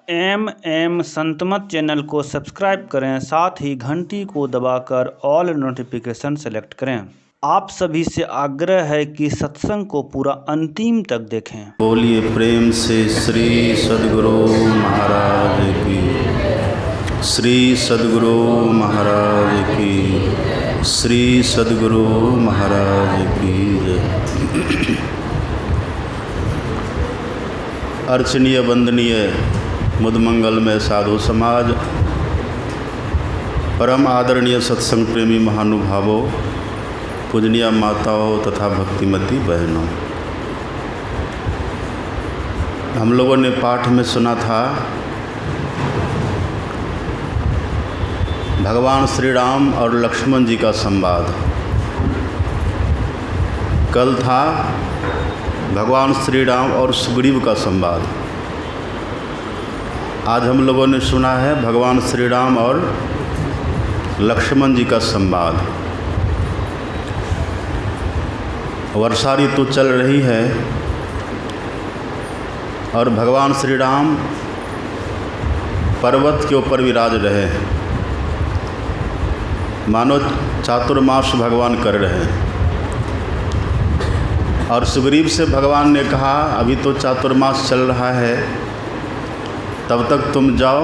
Santmat channel को subscribe करें, साथ ही घंटी को दबाकर ऑल नोटिफिकेशन सेलेक्ट करें। आप सभी से आग्रह है कि सत्संग को पूरा अंतिम तक देखें। बोलिए प्रेम से श्री सद्गुरु महाराज की, श्री सद्गुरु महाराज की, श्री सद्गुरु महाराज की जय। अर्चनीय वंदनीय मुदमंगलमय साधु समाज, परम आदरणीय सत्संग प्रेमी महानुभावों, पूजनीय माताओं तथा भक्तिमती बहनों, हम लोगों ने पाठ में सुना था भगवान श्री राम और लक्ष्मण जी का संवाद। कल था भगवान श्री राम और सुग्रीव का संवाद। आज हम लोगों ने सुना है भगवान श्री राम और लक्ष्मण जी का संवाद। वर्षा ऋतु चल रही है और भगवान श्री राम पर्वत के ऊपर विराज रहे हैं, मानो चातुर्मास भगवान कर रहे हैं। और सुग्रीव से भगवान ने कहा अभी तो चातुर्मास चल रहा है, तब तक तुम जाओ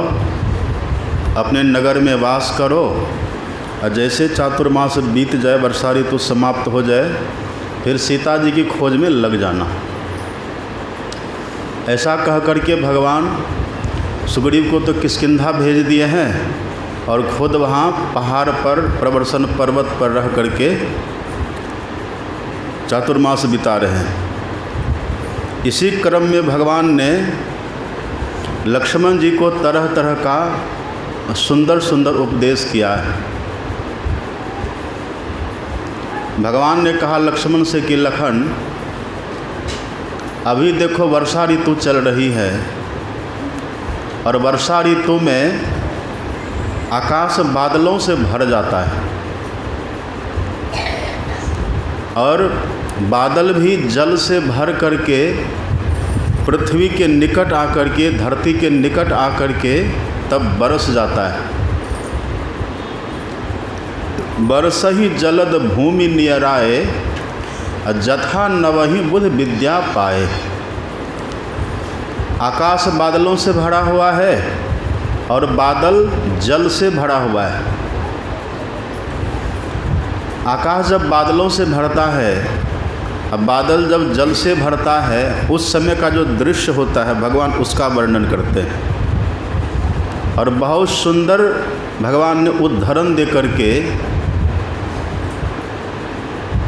अपने नगर में वास करो, और जैसे चातुर्मास बीत जाए, वर्षा ऋतु समाप्त हो जाए, फिर सीता जी की खोज में लग जाना। ऐसा कह करके भगवान सुग्रीव को तो किष्किंधा भेज दिए हैं और खुद वहाँ पहाड़ पर प्रवर्सन पर्वत पर रह करके चातुर्मास बिता रहे हैं। इसी क्रम में भगवान ने लक्ष्मण जी को तरह तरह का सुंदर सुंदर उपदेश किया है। भगवान ने कहा लक्ष्मण से कि लखन, अभी देखो वर्षा ऋतु चल रही है और वर्षा ऋतु में आकाश बादलों से भर जाता है और बादल भी जल से भर करके पृथ्वी के निकट आकर के, धरती के निकट आकर के तब बरस जाता है। बरसहि जलद भूमि नियराए, जथा नवहि बुध विद्या पाए। आकाश बादलों से भरा हुआ है और बादल जल से भरा हुआ है। आकाश जब बादलों से भरता है, अब बादल जब जल से भरता है, उस समय का जो दृश्य होता है भगवान उसका वर्णन करते हैं। और बहुत सुंदर भगवान ने उदाहरण दे करके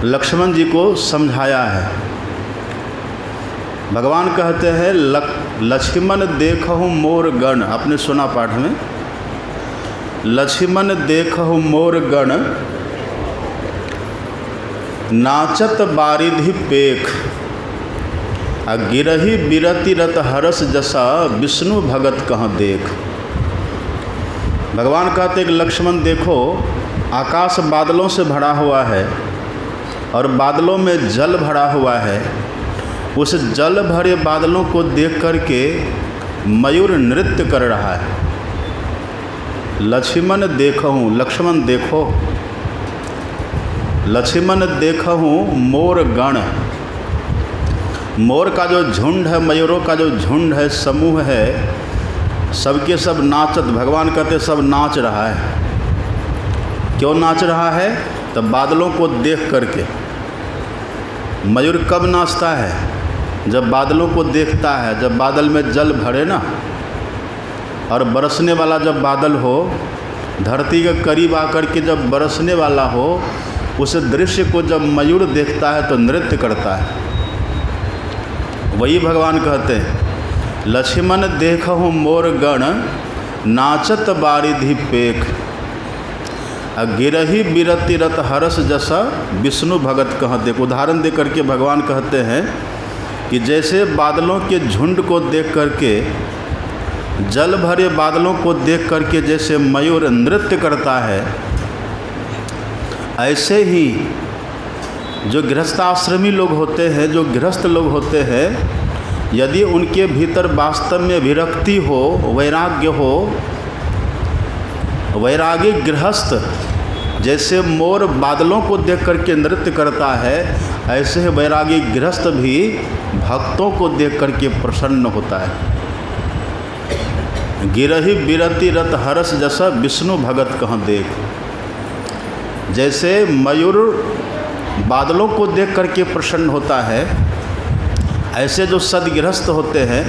लक्ष्मण जी को समझाया है। भगवान कहते हैं लक्ष्मण देखहु मोर गण, आपने सुना पाठ में, लक्ष्मण देखहु मोर गण, नाचत बारिधि पेख, आ गिरही बिरति रत हरस जसा, विष्णु भगत कहाँ देख। भगवान कहते कि लक्ष्मण देखो, आकाश बादलों से भरा हुआ है और बादलों में जल भरा हुआ है। उस जल भरे बादलों को देख करके मयूर नृत्य कर रहा है। लक्ष्मण देखहूँ, लक्ष्मण देखो, लक्ष्मण देखहूँ मोर गण। मोर का जो झुंड है, मयूरों का जो झुंड है, समूह है, सबके सब नाचत, भगवान कहते सब नाच रहा है। क्यों नाच रहा है? तो बादलों को देख करके। मयूर कब नाचता है? जब बादलों को देखता है, जब बादल में जल भरे ना, और बरसने वाला जब बादल हो, धरती के करीब आकर के जब बरसने वाला हो, उस दृश्य को जब मयूर देखता है तो नृत्य करता है। वही भगवान कहते हैं लक्ष्मण देखहु मोर गण, नाचत बारिधि पेख, गिरही बिरति रत हरस जसा, विष्णु भगत कहाँ देख। उदाहरण दे करके भगवान कहते हैं कि जैसे बादलों के झुंड को देख करके, जल भरे बादलों को देख करके जैसे मयूर नृत्य करता है, ऐसे ही जो गृहस्थाश्रमी लोग होते हैं, जो गृहस्थ लोग होते हैं, यदि उनके भीतर वास्तव में विरक्ति हो, वैराग्य हो, वैरागी गृहस्थ जैसे मोर बादलों को देख करके नृत्य करता है, ऐसे ही वैरागी गृहस्थ भी भक्तों को देख करके प्रसन्न होता है। गिरहि बिरति रत हरस जैसा विष्णु भगत कहाँ देख। जैसे मयूर बादलों को देख करके प्रसन्न होता है, ऐसे जो सदगृहस्थ होते हैं,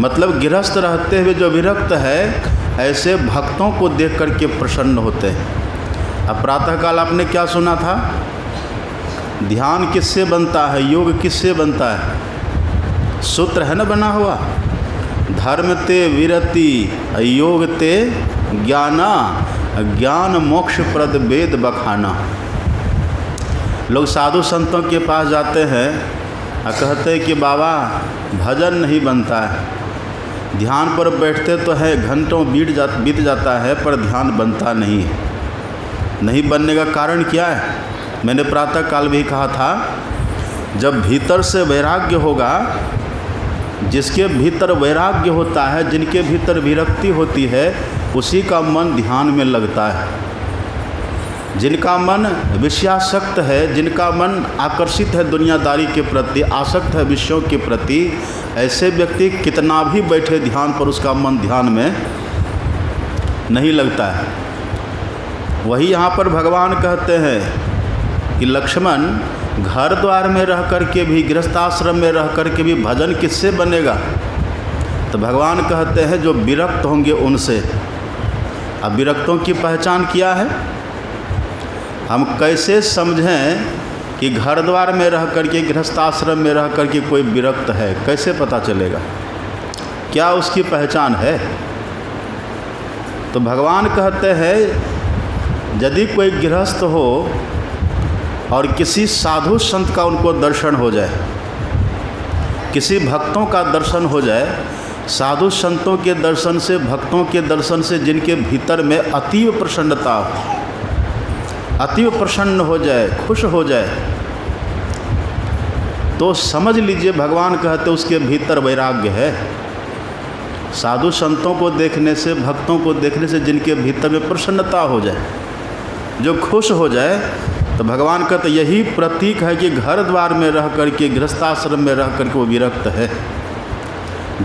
मतलब गृहस्थ रहते हुए जो विरक्त है, ऐसे भक्तों को देख करके प्रसन्न होते हैं। अब प्रातःकाल आपने क्या सुना था? ध्यान किससे बनता है, योग किससे बनता है? सूत्र है ना बना हुआ, धर्म ते विरति योग ते ज्ञाना, ज्ञान मोक्ष प्रद वेद बखाना। लोग साधु संतों के पास जाते हैं और कहते हैं कि बाबा भजन नहीं बनता है, ध्यान पर बैठते तो है, घंटों बीत जाता है, पर ध्यान बनता नहीं है। नहीं बनने का कारण क्या है? मैंने प्रातःकाल भी कहा था, जब भीतर से वैराग्य होगा, जिसके भीतर वैराग्य होता है, जिनके भीतर विरक्ति होती है, उसी का मन ध्यान में लगता है। जिनका मन विषयासक्त है, जिनका मन आकर्षित है दुनियादारी के प्रति, आसक्त है विषयों के प्रति, ऐसे व्यक्ति कितना भी बैठे ध्यान पर, उसका मन ध्यान में नहीं लगता है। वही यहाँ पर भगवान कहते हैं कि लक्ष्मण, घर द्वार में रह कर के भी, गृहस्थाश्रम में रह कर के भी भजन किससे बनेगा? तो भगवान कहते हैं जो विरक्त होंगे उनसे। अब विरक्तों की पहचान क्या है? हम कैसे समझें कि घर द्वार में रह कर के, गृहस्थाश्रम में रह कर के कोई विरक्त है? कैसे पता चलेगा? क्या उसकी पहचान है? तो भगवान कहते हैं यदि कोई गृहस्थ हो और किसी साधु संत का उनको दर्शन हो जाए, किसी भक्तों का दर्शन हो जाए, साधु संतों के दर्शन से, भक्तों के दर्शन से जिनके भीतर में अतीव प्रसन्नता हो, अतीव प्रसन्न हो जाए, खुश हो जाए, तो समझ लीजिए भगवान कहते उसके भीतर वैराग्य है। साधु संतों को देखने से, भक्तों को देखने से जिनके भीतर में प्रसन्नता हो जाए, जो खुश हो जाए, तो भगवान कहते यही प्रतीक है कि घर द्वार में रह करके, गृहस्थाश्रम में रह करके वो विरक्त है।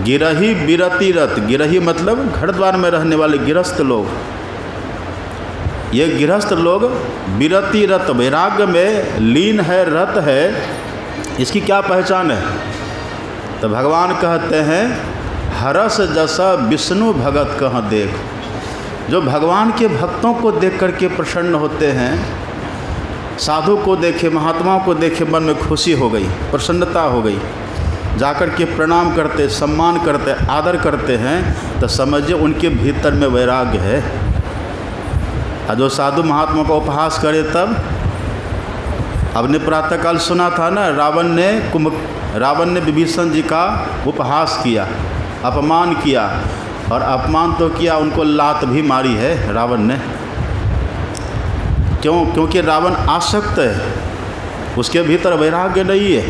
गिरहि बिरति रत, गिरहि मतलब घर द्वार में रहने वाले गृहस्थ लोग, ये गृहस्थ लोग बिरति रत, वैराग्य में लीन है, रत है। इसकी क्या पहचान है? तो भगवान कहते हैं हरस जैसा विष्णु भगत कहाँ देख। जो भगवान के भक्तों को देख करके प्रसन्न होते हैं, साधु को देखे, महात्माओं को देखे, मन में खुशी हो गई, प्रसन्नता हो गई, जाकर के प्रणाम करते, सम्मान करते, आदर करते हैं, तो समझिए उनके भीतर में वैराग्य है। और जो साधु महात्मा का उपहास करे, तब आपने प्रातःकाल सुना था ना, रावण ने विभीषण जी का उपहास किया, अपमान किया, और अपमान तो किया, उनको लात भी मारी है रावण ने। क्यों? क्योंकि रावण आसक्त है, उसके भीतर वैराग्य नहीं है।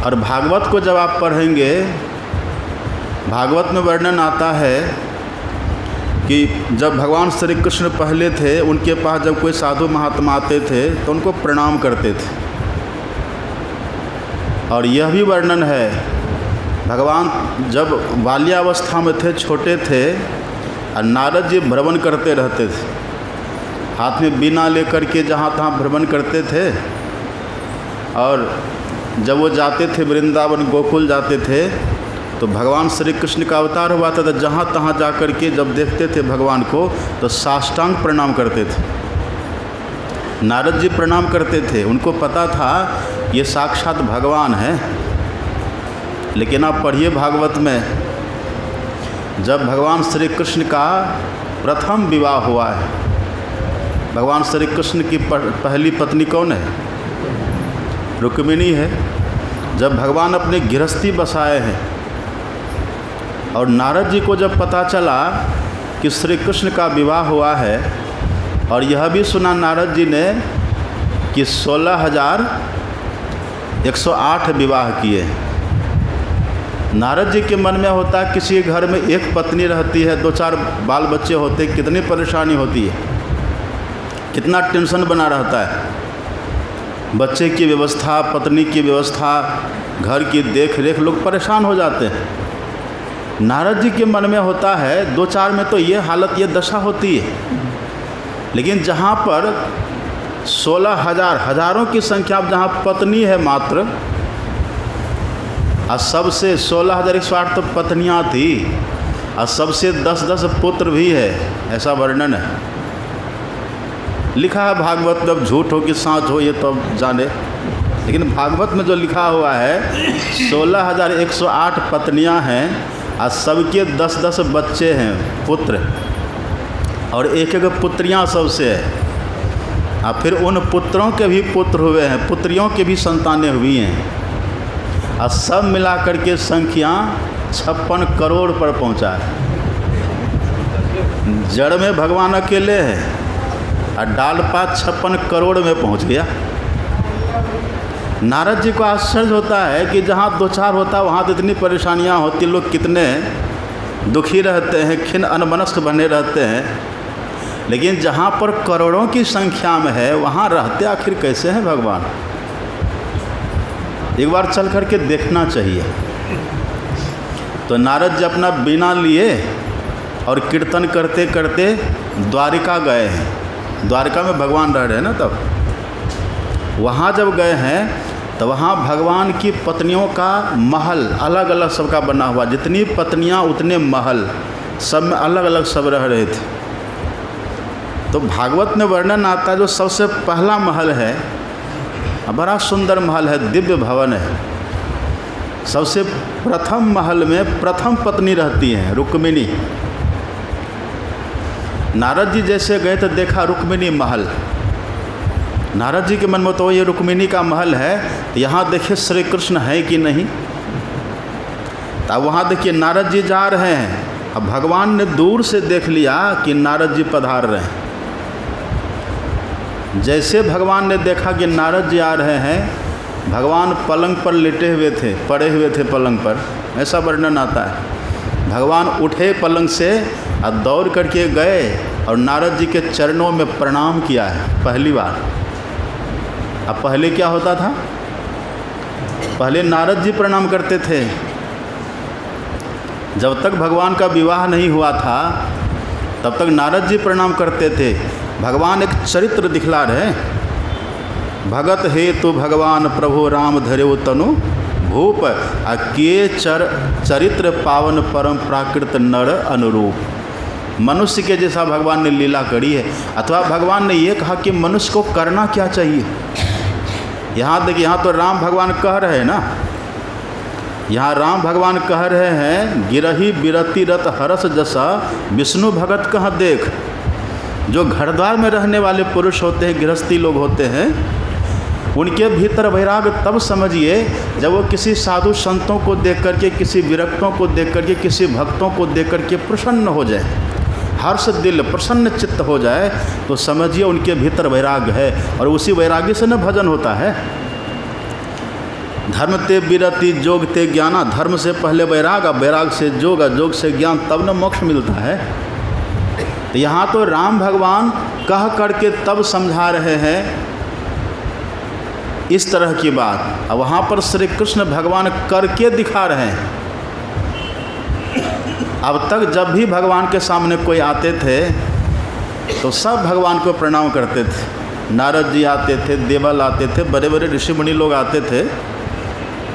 और भागवत को जब आप पढ़ेंगे, भागवत में वर्णन आता है कि जब भगवान श्री कृष्ण पहले थे, उनके पास जब कोई साधु महात्मा आते थे तो उनको प्रणाम करते थे। और यह भी वर्णन है, भगवान जब बाल्यावस्था में थे, छोटे थे, और नारद जी भ्रमण करते रहते थे, हाथ में बीना लेकर के जहाँ तहाँ भ्रमण करते थे। और जब वो जाते थे वृंदावन, गोकुल जाते थे, तो भगवान श्री कृष्ण का अवतार हुआ था, तो जहाँ तहाँ जा कर के जब देखते थे भगवान को, तो साष्टांग प्रणाम करते थे। नारद जी प्रणाम करते थे, उनको पता था ये साक्षात भगवान है। लेकिन आप पढ़िए भागवत में, जब भगवान श्री कृष्ण का प्रथम विवाह हुआ है, भगवान श्री कृष्ण की पहली पत्नी कौन है? रुक्मिणी है। जब भगवान अपने गृहस्थी बसाए हैं, और नारद जी को जब पता चला कि श्री कृष्ण का विवाह हुआ है, और यह भी सुना नारद जी ने कि 16,108 विवाह किए, नारद जी के मन में होता है किसी घर में एक पत्नी रहती है, 2-4 बाल बच्चे होते, कितनी परेशानी होती है, कितना टेंशन बना रहता है। बच्चे की व्यवस्था, पत्नी की व्यवस्था, घर की देख रेख, लोग परेशान हो जाते हैं। नारद जी के मन में होता है 2-4 में तो ये हालत, ये दशा होती है, लेकिन जहाँ पर 16,000 हजारों की संख्या जहाँ पत्नी है मात्र, और सबसे 16,108 तो पत्नियाँ थी, और सबसे 10-10 पुत्र भी है, ऐसा वर्णन है। लिखा है भागवत में, अब झूठ हो कि साँच हो ये तो अब जाने, लेकिन भागवत में जो लिखा हुआ है 16,108 पत्नियाँ हैं और सबके 10-10 बच्चे हैं, पुत्र, और एक एक पुत्रियाँ सबसे है। और फिर उन पुत्रों के भी पुत्र हुए हैं, पुत्रियों के भी संतानें हुई हैं, और सब मिला करके संख्या 56 करोड़ पर पहुंचा है। जड़ में भगवान अकेले हैं और डाल पात 56 करोड़ में पहुंच गया। नारद जी को आश्चर्य होता है कि जहाँ 2-4 होता है वहाँ तो इतनी परेशानियाँ होती, लोग कितने दुखी रहते हैं, खिन्न अनमनस्क बने रहते हैं, लेकिन जहाँ पर करोड़ों की संख्या में है वहाँ रहते आखिर कैसे हैं भगवान। एक बार चल करके देखना चाहिए। तो नारद जी अपना बीना लिए और कीर्तन करते करते द्वारिका गए हैं। द्वारिका में भगवान रह रहे हैं ना, तब वहाँ जब गए हैं तो वहाँ भगवान की पत्नियों का महल अलग अलग सबका बना हुआ, जितनी पत्नियाँ उतने महल, सब में अलग अलग सब रह रहे थे। तो भागवत में वर्णन आता है जो सबसे पहला महल है, बड़ा सुंदर महल है, दिव्य भवन है। सबसे प्रथम महल में प्रथम पत्नी रहती हैं, रुक्मिणी। नारद जी जैसे गए तो देखा रुक्मिणी महल। नारद जी के मन में तो ये रुक्मिणी का महल है, तो यहाँ देखिए श्री कृष्ण है कि नहीं। तब वहाँ देखिए नारद जी जा रहे हैं, अब भगवान ने दूर से देख लिया कि नारद जी पधार रहे हैं। जैसे भगवान ने देखा कि नारद जी आ रहे हैं, भगवान पलंग पर लेटे हुए थे, पड़े हुए थे पलंग पर, ऐसा वर्णन आता है। भगवान उठे पलंग से और दौड़ करके गए और नारद जी के चरणों में प्रणाम किया है पहली बार। अब पहले क्या होता था, पहले नारद जी प्रणाम करते थे। जब तक भगवान का विवाह नहीं हुआ था तब तक नारद जी प्रणाम करते थे। भगवान एक चरित्र दिखला रहे, भगत हे तो भगवान प्रभु राम धर्यो तनु भूप के चरित्र पावन परम प्राकृत नर अनुरूप। मनुष्य के जैसा भगवान ने लीला करी है। अथवा भगवान ने ये कहा कि मनुष्य को करना क्या चाहिए। यहाँ देखिए, यहाँ तो राम भगवान कह रहे हैं ना, यहाँ राम भगवान कह रहे हैं, गिरही बिरति रत हरस जसा विष्णु भगत कह देख। जो घर द्वार में रहने वाले पुरुष होते हैं, गृहस्थी लोग होते हैं, उनके भीतर वैराग तब समझिए जब वो किसी साधु संतों को देख करके, किसी विरक्तों को देख करके, किसी भक्तों को देख करके प्रसन्न हो जाए, हर्ष दिल प्रसन्न चित्त हो जाए, तो समझिए उनके भीतर वैराग है। और उसी वैराग्य से न भजन होता है। धर्म ते विरति जोग ते ज्ञाना, धर्म से पहले वैराग, वैराग से जोग, जोग से ज्ञान, तब न मोक्ष मिलता है। तो यहाँ तो राम भगवान कह करके तब समझा रहे हैं इस तरह की बात, और वहाँ पर श्री कृष्ण भगवान करके दिखा रहे हैं। अब तक जब भी भगवान के सामने कोई आते थे तो सब भगवान को प्रणाम करते थे। नारद जी आते थे, देवल आते थे, बड़े बड़े ऋषि मुनि लोग आते थे,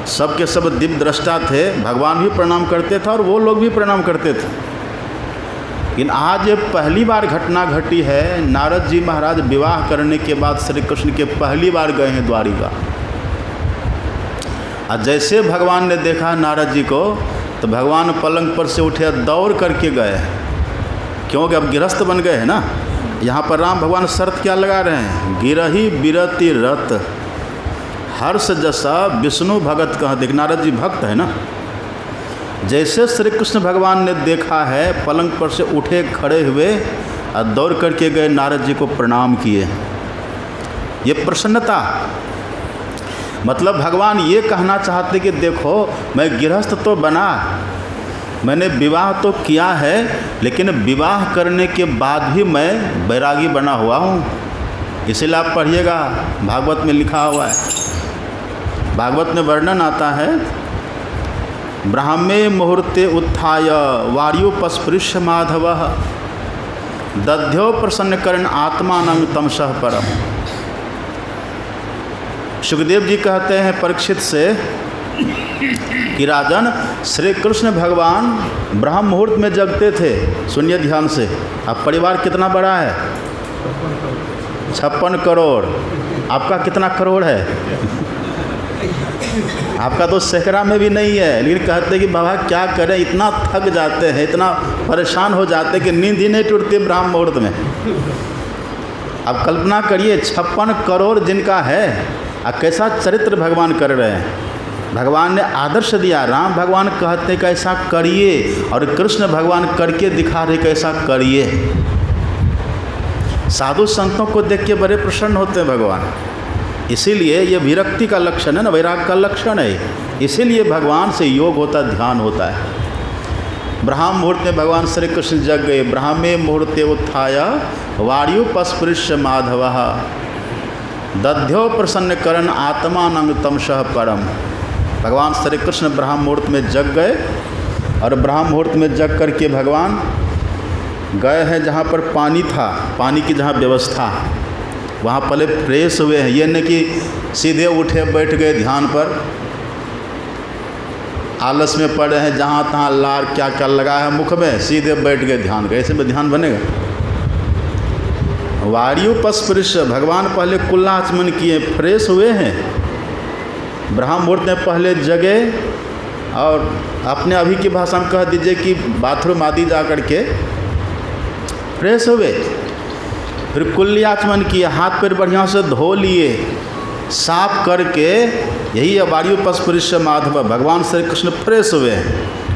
सबके सब दिव्य दृष्टा थे, भगवान भी प्रणाम करते थे और वो लोग भी प्रणाम करते थे। लेकिन आज ये पहली बार घटना घटी है, नारद जी महाराज विवाह करने के बाद श्री कृष्ण के पहली बार गए हैं द्वारिका। और जैसे भगवान ने देखा नारद जी को तो भगवान पलंग पर से उठे, दौड़ करके गए, क्योंकि अब गृहस्थ बन गए हैं ना। यहाँ पर राम भगवान शर्त क्या लगा रहे हैं, गिरही बिरति रत हर्ष जसा विष्णु भगत कह देख। नारद जी भक्त है ना। जैसे श्री कृष्ण भगवान ने देखा है, पलंग पर से उठे, खड़े हुए और दौड़ करके गए, नारद जी को प्रणाम किए। ये प्रसन्नता। मतलब भगवान ये कहना चाहते कि देखो मैं गृहस्थ तो बना, मैंने विवाह तो किया है, लेकिन विवाह करने के बाद भी मैं बैरागी बना हुआ हूँ। इसीलिए आप पढ़िएगा, भागवत में लिखा हुआ है, भागवत में वर्णन आता है, ब्राह्मे मुहूर्ते उत्थाय वार्युपस्पृश्य माधवः दध्यो प्रसन्नकरण आत्मानं तमसः परम। सुखदेव जी कहते हैं परीक्षित से कि राजन, श्री कृष्ण भगवान ब्रह्म मुहूर्त में जगते थे। सुनिए ध्यान से, अब परिवार कितना बड़ा है? 56 करोड़। आपका कितना करोड़ है? आपका तो सैकड़ा में भी नहीं है। लेकिन कहते हैं कि बाबा क्या करें, इतना थक जाते हैं, इतना परेशान हो जाते हैं कि नींद ही नहीं टूटती ब्रह्म मुहूर्त में। अब कल्पना करिए 56 करोड़ जिनका है, अब कैसा चरित्र भगवान कर रहे हैं। भगवान ने आदर्श दिया, राम भगवान कहते हैं कैसा करिए, और कृष्ण भगवान करके दिखा रहे कैसा करिए। साधु संतों को देख के बड़े प्रसन्न होते हैं भगवान। इसीलिए ये विरक्ति का लक्षण है ना, वैराग का लक्षण है। इसीलिए भगवान से योग होता, ध्यान होता है। ब्रह्म मुहूर्त में भगवान श्री कृष्ण जग गए। ब्राह्मे मुहूर्ते उत्थाय वार्युपस्पृश्य माधवः दध्यो प्रसन्नकरण आत्मानं तमसः परम। भगवान श्री कृष्ण ब्रह्म मुहूर्त में जग गए, और ब्रह्म मुहूर्त में जग करके भगवान गए हैं जहाँ पर पानी था, पानी की जहाँ व्यवस्था, वहाँ पहले फ्रेश हुए हैं। ये नहीं कि सीधे उठे बैठ गए ध्यान पर, आलस में पड़े हैं, जहाँ तहाँ लार क्या क्या लगा है मुख में, सीधे बैठ गए ध्यान का। ऐसे में ध्यान बनेगा? वार्युपस्पृश्य, भगवान पहले कुल्ला आचमन किए, फ्रेश हुए हैं। ब्रह्म मुहूर्त में पहले जगे, और अपने अभी की भाषा में कह दीजिए कि बाथरूम आदि जा कर के फ्रेश हुए। फिर कुल्ली आचमन किए, हाथ पैर बढ़िया से धो लिए, साफ करके, यही है वार्युपस्पृश्य माधव। भगवान श्री कृष्ण फ्रेश हुए,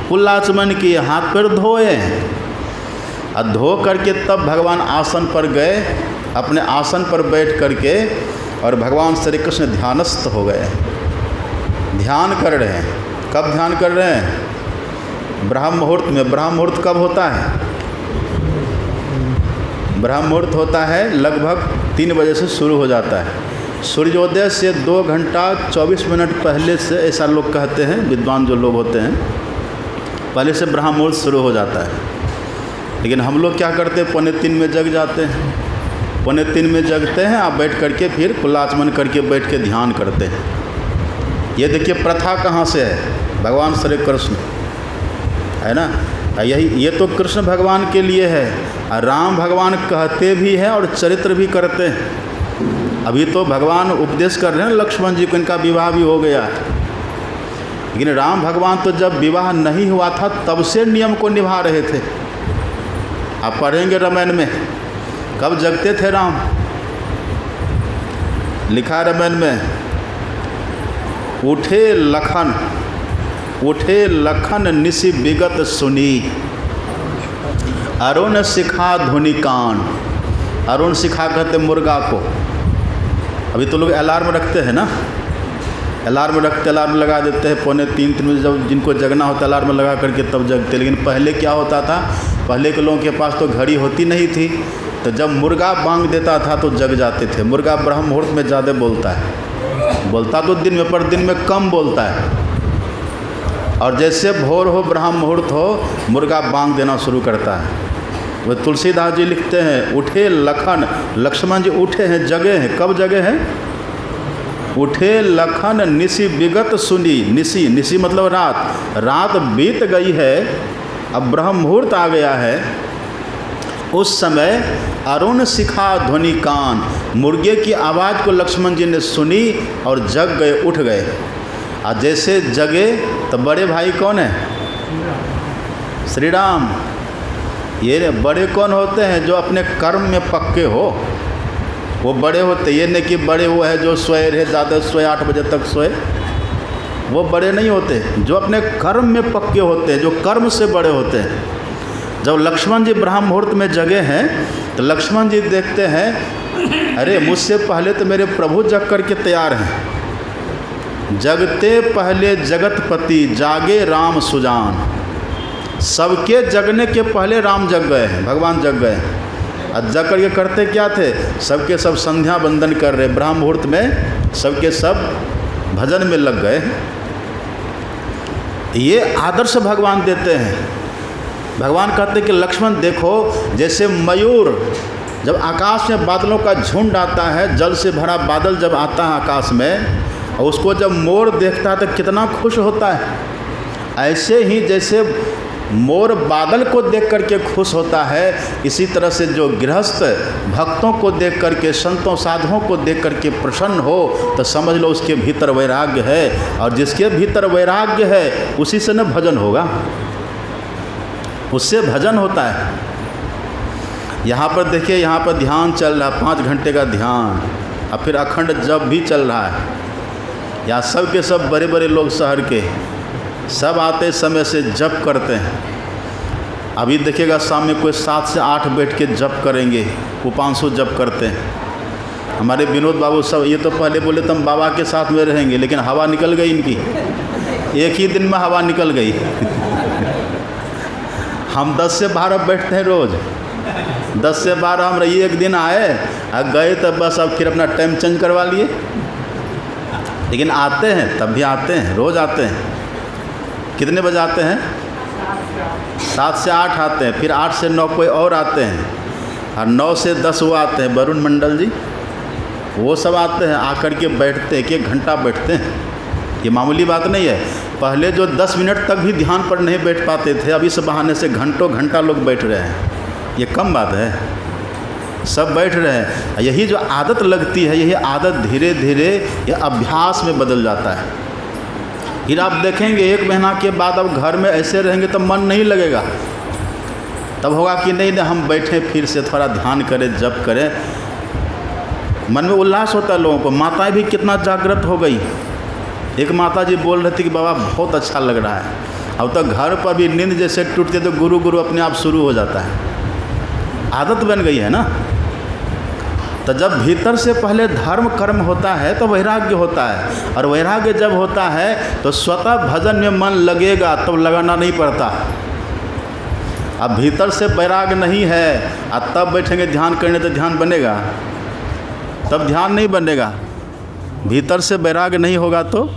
कुल्ला आचमन किए, हाथ पैर धोए, और धो करके तब भगवान आसन पर गए। अपने आसन पर बैठ करके और भगवान श्री कृष्ण ध्यानस्थ हो गए, ध्यान कर रहे हैं। कब ध्यान कर रहे हैं? ब्रह्म मुहूर्त में। ब्रह्म मुहूर्त कब होता है? ब्रह्म मुहूर्त होता है लगभग 3 बजे से शुरू हो जाता है। सूर्योदय से 2 घंटा 24 मिनट पहले से, ऐसा लोग कहते हैं, विद्वान जो लोग होते हैं, पहले से ब्रह्म मुहूर्त शुरू हो जाता है। लेकिन हम लोग क्या करते हैं, 2:45 में जग जाते हैं। 2:45 में जगते हैं, आप बैठ करके फिर कुल्लाचमन करके बैठ के ध्यान करते हैं। ये देखिए प्रथा कहाँ से है? भगवान श्री कृष्ण, है ना। यही, ये तो कृष्ण भगवान के लिए है। राम भगवान कहते भी हैं और चरित्र भी करते हैं। अभी तो भगवान उपदेश कर रहे हैं लक्ष्मण जी को, इनका विवाह भी हो गया। लेकिन राम भगवान तो जब विवाह नहीं हुआ था तब से नियम को निभा रहे थे। आप पढ़ेंगे रामायण में, कब जगते थे राम? लिखा है रामायण में, उठे लखन निशि विगत सुनी, अरुण शिखा ध्वनि कान। अरुण शिखा कहते मुर्गा को। अभी तो लोग अलार्म रखते हैं ना, अलार्म रखते, अलार्म लगा देते हैं 2:45-3 बजे, जब जिनको जगना होता है अलार्म लगा करके तब जगते। लेकिन पहले क्या होता था, पहले के लोगों के पास तो घड़ी होती नहीं थी, तो जब मुर्गा बांग देता था तो जग जाते थे। मुर्गा ब्रह्म मुहूर्त में ज़्यादा बोलता है, बोलता तो दिन में, पर दिन में कम बोलता है। और जैसे भोर हो, ब्रह्म मुहूर्त हो, मुर्गा बांग देना शुरू करता है। वो तुलसीदास जी लिखते हैं, उठे लखन, लक्ष्मण जी उठे हैं, जगे हैं। कब जगे हैं? उठे लखन निशि विगत सुनी। निशि, निशि मतलब रात, रात बीत गई है, अब ब्रह्म मुहूर्त आ गया है। उस समय अरुण शिखा ध्वनि कान, मुर्गे की आवाज़ को लक्ष्मण जी ने सुनी और जग गए, उठ गए। और जैसे जगे तो बड़े भाई कौन है? श्री राम। ये बड़े कौन होते हैं? जो अपने कर्म में पक्के हो, वो बड़े होते। ये नहीं कि बड़े वो है जो सोए रहे, ज़्यादा सोए, 8 बजे तक सोए, वो बड़े नहीं होते। जो अपने कर्म में पक्के होते हैं, जो कर्म से बड़े होते हैं। जब लक्ष्मण जी ब्रह्म मुहूर्त में जगे हैं तो लक्ष्मण जी देखते हैं, अरे मुझसे पहले तो मेरे प्रभु जग करके तैयार हैं, जगते पहले जगतपति जागे राम सुजान। सबके जगने के पहले राम जग गए हैं, भगवान जग गए हैं। और जग करके करते क्या थे, सबके सब संध्या बंदन कर रहे, ब्राह्म मुहूर्त में सबके सब भजन में लग गए। ये आदर्श भगवान देते हैं। भगवान कहते हैं कि लक्ष्मण देखो, जैसे मयूर जब आकाश में बादलों का झुंड आता है, जल से भरा बादल जब आता है आकाश में, और उसको जब मोर देखता है तो कितना खुश होता है, ऐसे ही जैसे मोर बादल को देख करके खुश होता है, इसी तरह से जो गृहस्थ भक्तों को देख करके, संतों साधुओं को देख करके प्रसन्न हो, तो समझ लो उसके भीतर वैराग्य है। और जिसके भीतर वैराग्य है उसी से न भजन होगा, उससे भजन होता है। यहाँ पर देखिए, यहाँ पर ध्यान चल रहा, 5 घंटे का ध्यान, और फिर अखंड जप भी चल रहा है। यहाँ सब के सब बड़े बड़े लोग शहर के सब आते समय से जप करते हैं। अभी देखिएगा शाम में कोई 7 से 8 बैठ के जप करेंगे, वो 500 जप करते हैं। हमारे विनोद बाबू सब ये तो पहले बोले तो हम बाबा के साथ में रहेंगे, लेकिन हवा निकल गई इनकी, एक ही दिन में हवा निकल गई। हम 10 से 12 बैठते हैं रोज़, 10 से 12 हम रही, एक दिन आए और गए तब बस, अब फिर अपना टाइम चेंज करवा लिए। लेकिन आते हैं, तब भी आते हैं, रोज़ आते हैं। कितने बजे आते हैं? 7 से 8 आते हैं, फिर 8 से 9 कोई और आते हैं, और 9 से 10 वो आते हैं, वरुण मंडल जी, वो सब आते हैं, आकर के बैठते हैं, 1 घंटा बैठते हैं। ये मामूली बात नहीं है। पहले जो 10 मिनट तक भी ध्यान पर नहीं बैठ पाते थे, अभी इस बहाने से घंटों घंटा लोग बैठ रहे हैं। ये कम बात है, सब बैठ रहे हैं। यही जो आदत लगती है, यही आदत धीरे धीरे ये अभ्यास में बदल जाता है। फिर आप देखेंगे 1 महीना के बाद अब घर में ऐसे रहेंगे तो मन नहीं लगेगा, तब होगा कि नहीं हम बैठें, फिर से थोड़ा ध्यान करें, जप करें। मन में उल्लास होता है लोगों को। माताएं भी कितना जागृत हो गई। एक माता जी बोल रही थी कि बाबा बहुत अच्छा लग रहा है। अब तो घर पर भी नींद जैसे टूटती है तो गुरु गुरु अपने आप शुरू हो जाता है, आदत बन गई है ना। तो जब भीतर से पहले धर्म कर्म होता है तो वैराग्य होता है, और वैराग्य जब होता है तो स्वतः भजन में मन लगेगा, तब लगाना नहीं पड़ता। अब भीतर से वैराग्य नहीं है और तब बैठेंगे ध्यान करने तो ध्यान बनेगा? तब ध्यान नहीं बनेगा। भीतर से वैराग्य नहीं होगा तो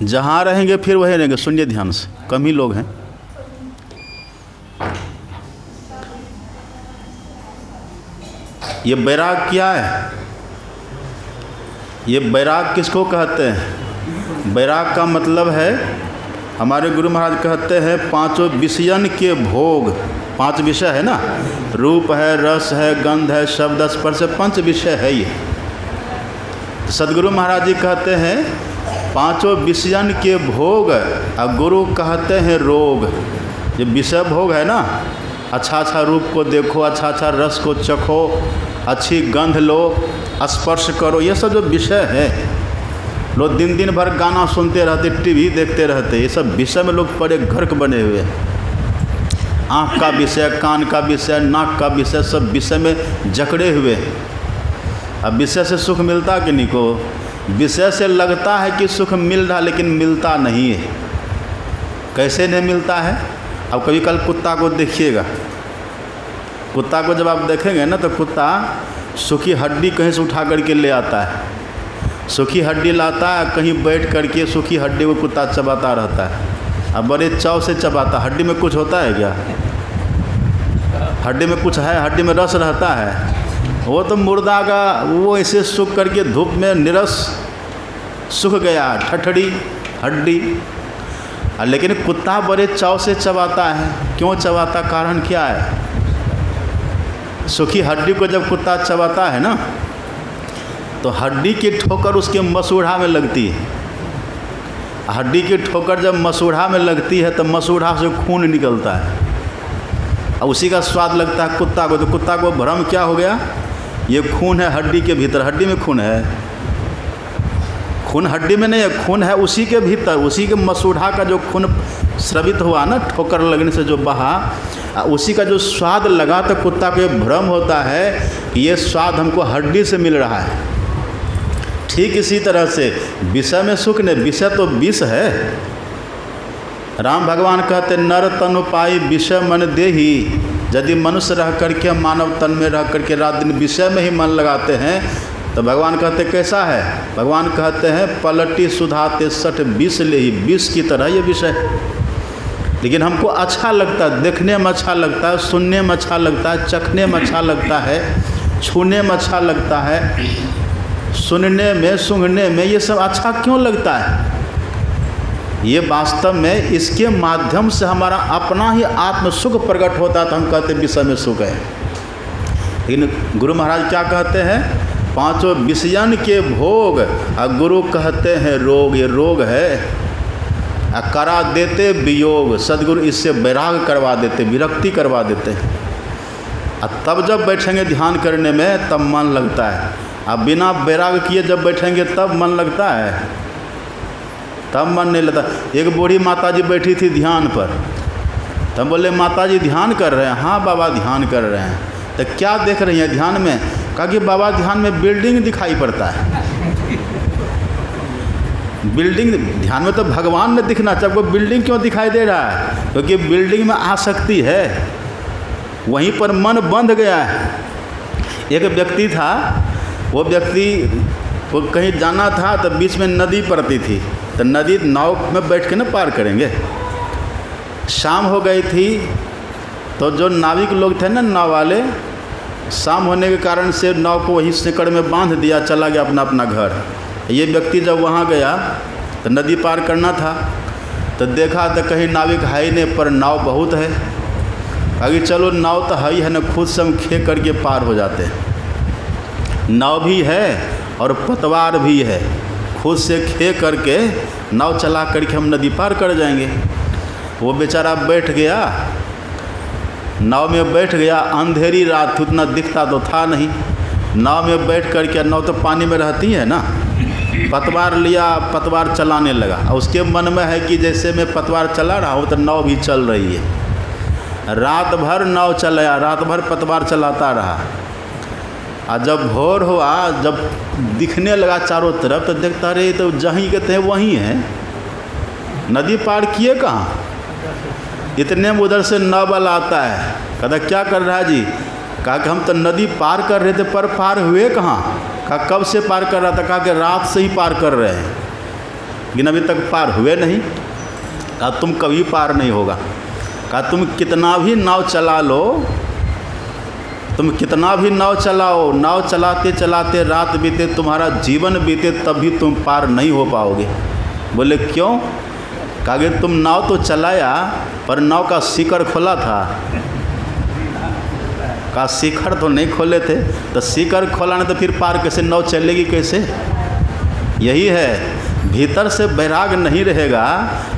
जहाँ रहेंगे फिर वही रहेंगे। सुनिए ध्यान से, कम ही लोग हैं। ये वैराग क्या है? ये वैराग किसको कहते हैं? वैराग का मतलब है, हमारे गुरु महाराज कहते हैं, 5 विषयन के भोग। 5 विषय है ना, रूप है, रस है, गंध है, शब्द स्पर्श, 5 विषय है ये। सदगुरु महाराज जी कहते हैं 5 विषयन के भोग, और गुरु कहते हैं रोग। ये विषय भोग है ना, अच्छा अच्छा रूप को देखो, अच्छा अच्छा रस को चखो, अच्छी गंध लो, स्पर्श करो, ये सब जो विषय है। लोग दिन दिन भर गाना सुनते रहते, टीवी देखते रहते, ये सब विषय में लोग बड़े गर्क बने हुए हैं। आँख का विषय, कान का विषय, नाक का विषय, सब विषय में जकड़े हुए। अब विषय से सुख मिलता कि नहीं को? विषय से लगता है कि सुख मिल रहा, लेकिन मिलता नहीं है। कैसे नहीं मिलता है? अब कभी कल कुत्ता को देखिएगा, कुत्ता को जब आप देखेंगे ना तो कुत्ता सूखी हड्डी कहीं से उठा करके ले आता है, सूखी हड्डी लाता है, कहीं बैठ करके सूखी हड्डी को कुत्ता चबाता रहता है। अब बड़े चाव से चबाता। हड्डी में कुछ होता है क्या? हड्डी में कुछ है? हड्डी में रस रहता है? वो तो मुर्दा का, वो ऐसे सूख करके धूप में निरस सूख गया, ठठड़ी हड्डी। लेकिन कुत्ता बड़े चाव से चबाता है। क्यों चबाता? कारण क्या है? सूखी हड्डी को जब कुत्ता चबाता है ना, तो हड्डी की ठोकर उसके मसूढ़ा में लगती है। हड्डी की ठोकर जब मसूढ़ा में लगती है तो मसूढ़ा से खून निकलता है, और उसी का स्वाद लगता है कुत्ता को। तो कुत्ता को भ्रम क्या हो गया? ये खून है हड्डी के भीतर। हड्डी में खून है? खून हड्डी में नहीं है, खून है उसी के भीतर। उसी के मसूढ़ा का जो खून स्रवित हुआ ना, ठोकर लगने से जो बहा, उसी का जो स्वाद लगा, तो कुत्ता को ये भ्रम होता है कि ये स्वाद हमको हड्डी से मिल रहा है। ठीक इसी तरह से विषय में सुख नहीं, विषय तो विष है। राम भगवान कहते नर तनु पाई विषय मन देही। यदि मनुष्य रह करके मानव तन में रह करके रात दिन विषय में ही मन लगाते हैं तो भगवान कहते कैसा है? भगवान कहते हैं पलटी सुधाते सठ विष ले ही, विष की तरह ये विषय। लेकिन हमको अच्छा लगता है, देखने में अच्छा लगता है, सुनने में अच्छा लगता है, चखने में अच्छा लगता है, छूने में अच्छा लगता है, सुनने में सूंघने में, ये सब अच्छा क्यों लगता है? ये वास्तव में इसके माध्यम से हमारा अपना ही आत्म सुख प्रकट होता है, तो हम कहते विषय में सुख है। लेकिन गुरु महाराज क्या कहते हैं? पांचों विषयन के भोग और गुरु कहते हैं रोग, ये रोग है। करा देते वियोग, सदगुरु इससे वैराग करवा देते, विरक्ति करवा देते हैं। और तब जब बैठेंगे ध्यान करने में तब मन लगता है। अब बिना वैराग किए जब बैठेंगे तब मन लगता है, तब मन नहीं लगता। एक बूढ़ी माता जी बैठी थी ध्यान पर, तब बोले माता जी ध्यान कर रहे हैं? हाँ बाबा ध्यान कर रहे हैं। तो क्या देख रही हैं ध्यान में? कहा कि बाबा ध्यान में बिल्डिंग दिखाई पड़ता है। बिल्डिंग ध्यान में तो भगवान ने दिखना चाहिए, आपको बिल्डिंग क्यों दिखाई दे रहा है? क्योंकि बिल्डिंग में आसक्ति है, वहीं पर मन बंध गया है। एक व्यक्ति था, वो व्यक्ति को कहीं जाना था तो बीच में नदी पड़ती थी, तो नदी नाव में बैठ के ना पार करेंगे। शाम हो गई थी तो जो नाविक लोग थे ना, नाव वाले, शाम होने के कारण से नाव को वहीं सिकड़ में बांध दिया, चला गया अपना अपना घर। ये व्यक्ति जब वहाँ गया तो नदी पार करना था, तो देखा तो कहीं नाविक है ही नहीं, पर नाव बहुत है। अभी चलो नाव तो है ही है ना, खुद से हम खे करके पार हो जाते हैं। नाव भी है और पतवार भी है, खुद से खे करके नाव चला करके हम नदी पार कर जाएंगे। वो बेचारा बैठ गया, नाव में बैठ गया। अंधेरी रात, उतना दिखता तो था नहीं। नाव में बैठ करके, नाव तो पानी में रहती है ना, पतवार लिया, पतवार चलाने लगा। और उसके मन में है कि जैसे मैं पतवार चला रहा हूँ तो नाव भी चल रही है। रात भर नाव चलाया, रात भर पतवार चलाता रहा। और जब भोर हुआ, जब दिखने लगा चारों तरफ, तो देखता रहे तो जहीं कहते हैं वहीं है। नदी पार किए कहाँ? इतने में उधर से नाव वाला आता है, कहता क्या कर रहा है जी? कहा कि हम तो नदी पार कर रहे थे, पर पार हुए कहाँ? कहा कब से पार कर रहा था? कहा कि रात से ही पार कर रहे हैं, लेकिन अभी तक पार हुए नहीं। कहा तुम कभी पार नहीं होगा। कहा तुम कितना भी नाव चला लो, तुम कितना भी नाव चलाओ, नाव चलाते चलाते रात बीते, तुम्हारा जीवन बीते, तब भी तुम पार नहीं हो पाओगे। बोले क्यों? कहा कि तुम नाव तो चलाया, पर नाव का शिखर खोला था। का शिखर तो नहीं खोले थे, तो शिखर खोला नहीं तो फिर पार कैसे, नाव चलेगी कैसे? यही है, भीतर से वैराग नहीं रहेगा।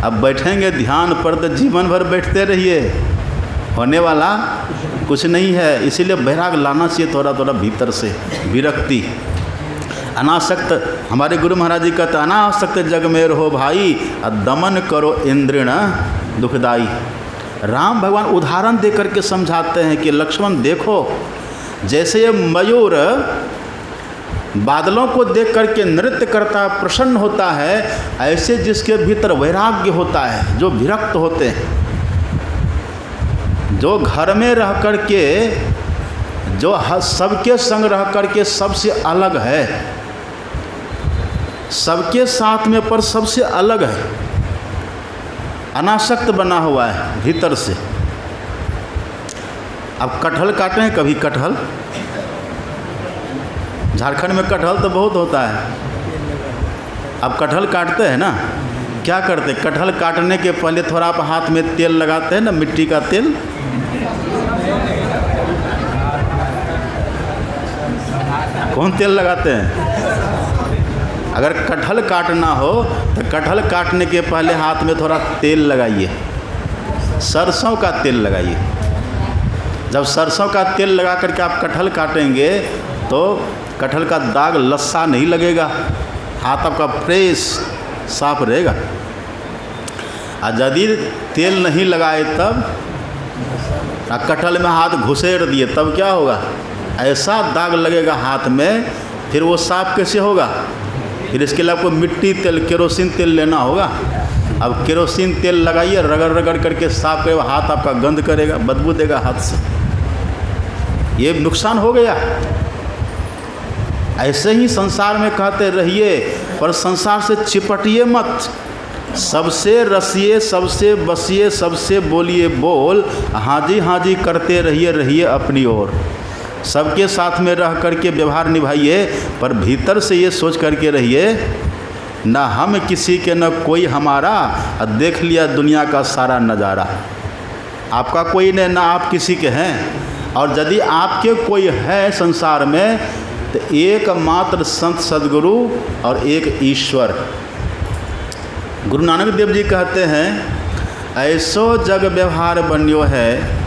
अब बैठेंगे ध्यान पर तो जीवन भर बैठते रहिए, होने वाला कुछ नहीं है। इसीलिए वैराग लाना चाहिए थोड़ा थोड़ा भीतर से, विरक्ति। अनासक्त, हमारे गुरु महाराज जी कहते अनासक्त जग में रहो भाई, दमन करो इंद्रिण दुखदाई। राम भगवान उदाहरण दे करके समझाते हैं कि लक्ष्मण देखो, जैसे ये मयूर बादलों को देख करके नृत्य करता है, प्रसन्न होता है, ऐसे जिसके भीतर वैराग्य होता है, जो विरक्त होते हैं, जो घर में रह करके, जो सबके संग रह करके सबसे अलग है, सबके साथ में पर सबसे अलग है, अनासक्त बना हुआ है भीतर से। अब कटहल काटे हैं कभी? कटहल, झारखंड में कटहल तो बहुत होता है। अब कटहल काटते हैं ना, क्या करते? कटहल काटने के पहले थोड़ा आप हाथ में तेल लगाते हैं ना, मिट्टी का तेल। कौन तेल लगाते हैं? अगर कटहल काटना हो तो कटहल काटने के पहले हाथ में थोड़ा तेल लगाइए, सरसों का तेल लगाइए। जब सरसों का तेल लगा करके आप कटहल काटेंगे तो कटहल का दाग लस्सा नहीं लगेगा, हाथ आपका फ्रेश साफ रहेगा। और यदि तेल नहीं लगाए तब कटहल में हाथ घुसेड़ दिए, तब क्या होगा? ऐसा दाग लगेगा हाथ में, फिर वो साफ कैसे होगा? फिर इसके लिए आपको मिट्टी तेल, केरोसिन तेल लेना होगा। अब केरोसिन तेल लगाइए, रगड़ रगड़ करके साफ करेगा, हाथ आपका गंध करेगा, बदबू देगा हाथ से, ये नुकसान हो गया। ऐसे ही संसार में कहते रहिए, पर संसार से चिपटिए मत। सबसे रसिए, सबसे बसिए, सबसे बोलिए बोल, हाजी हाजी करते रहिए, रहिए अपनी ओर। सबके साथ में रह करके व्यवहार निभाइए, पर भीतर से ये सोच करके रहिए, न हम किसी के न कोई हमारा, और देख लिया दुनिया का सारा नज़ारा। आपका कोई नहीं, ना आप किसी के हैं। और यदि आपके कोई है संसार में, तो एकमात्र संत सद्गुरु और एक ईश्वर। गुरु नानक देव जी कहते हैं, ऐसो जग व्यवहार बन्यो है,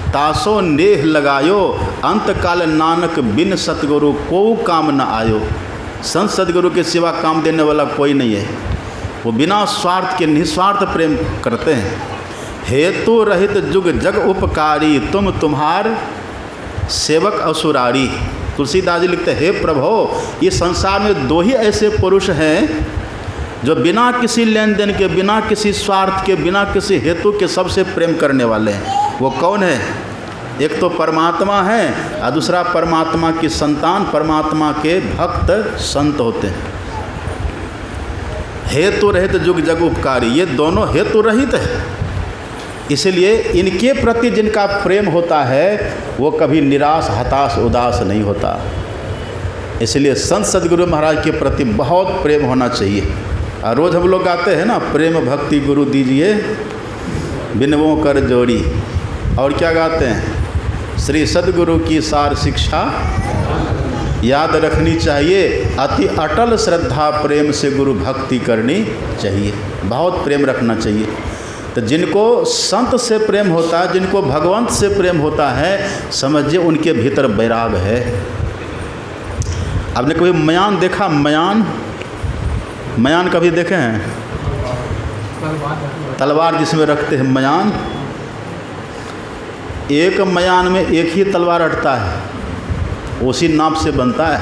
तासो नेह लगायो, अंत काल नानक बिन सतगुरु को काम न आयो। संत सद्गुरु के सिवा काम देने वाला कोई नहीं है। वो बिना स्वार्थ के निस्वार्थ प्रेम करते हैं। हेतु रहित जुग जग उपकारी, तुम तुम्हार सेवक असुरारी। तुलसीदास जी लिखते हैं, हे प्रभो, ये संसार में दो ही ऐसे पुरुष हैं जो बिना किसी लेन देन के, बिना किसी स्वार्थ के, बिना किसी हेतु के सबसे प्रेम करने वाले हैं। वो कौन है? एक तो परमात्मा है, और दूसरा परमात्मा की संतान, परमात्मा के भक्त संत होते हैं। हेतु रहित जुग जग उपकारी, ये दोनों हेतु रहित है। इसलिए इनके प्रति जिनका प्रेम होता है, वो कभी निराश, हताश, उदास नहीं होता। इसलिए संत सद्गुरु महाराज के प्रति बहुत प्रेम होना चाहिए। और रोज़ हम लोग गाते हैं ना, प्रेम भक्ति गुरु दीजिए बिनवों कर जोड़ी। और क्या गाते हैं? श्री सद्गुरु की सार शिक्षा याद रखनी चाहिए, अति अटल श्रद्धा प्रेम से गुरु भक्ति करनी चाहिए। बहुत प्रेम रखना चाहिए। तो जिनको संत से प्रेम होता है, जिनको भगवंत से प्रेम होता है, समझिए उनके भीतर वैराग है। आपने कभी मयान देखा? मयान कभी देखे हैं? तलवार जिसमें रखते हैं मयान। एक मयान में एक ही तलवार अटता है, उसी नाप से बनता है।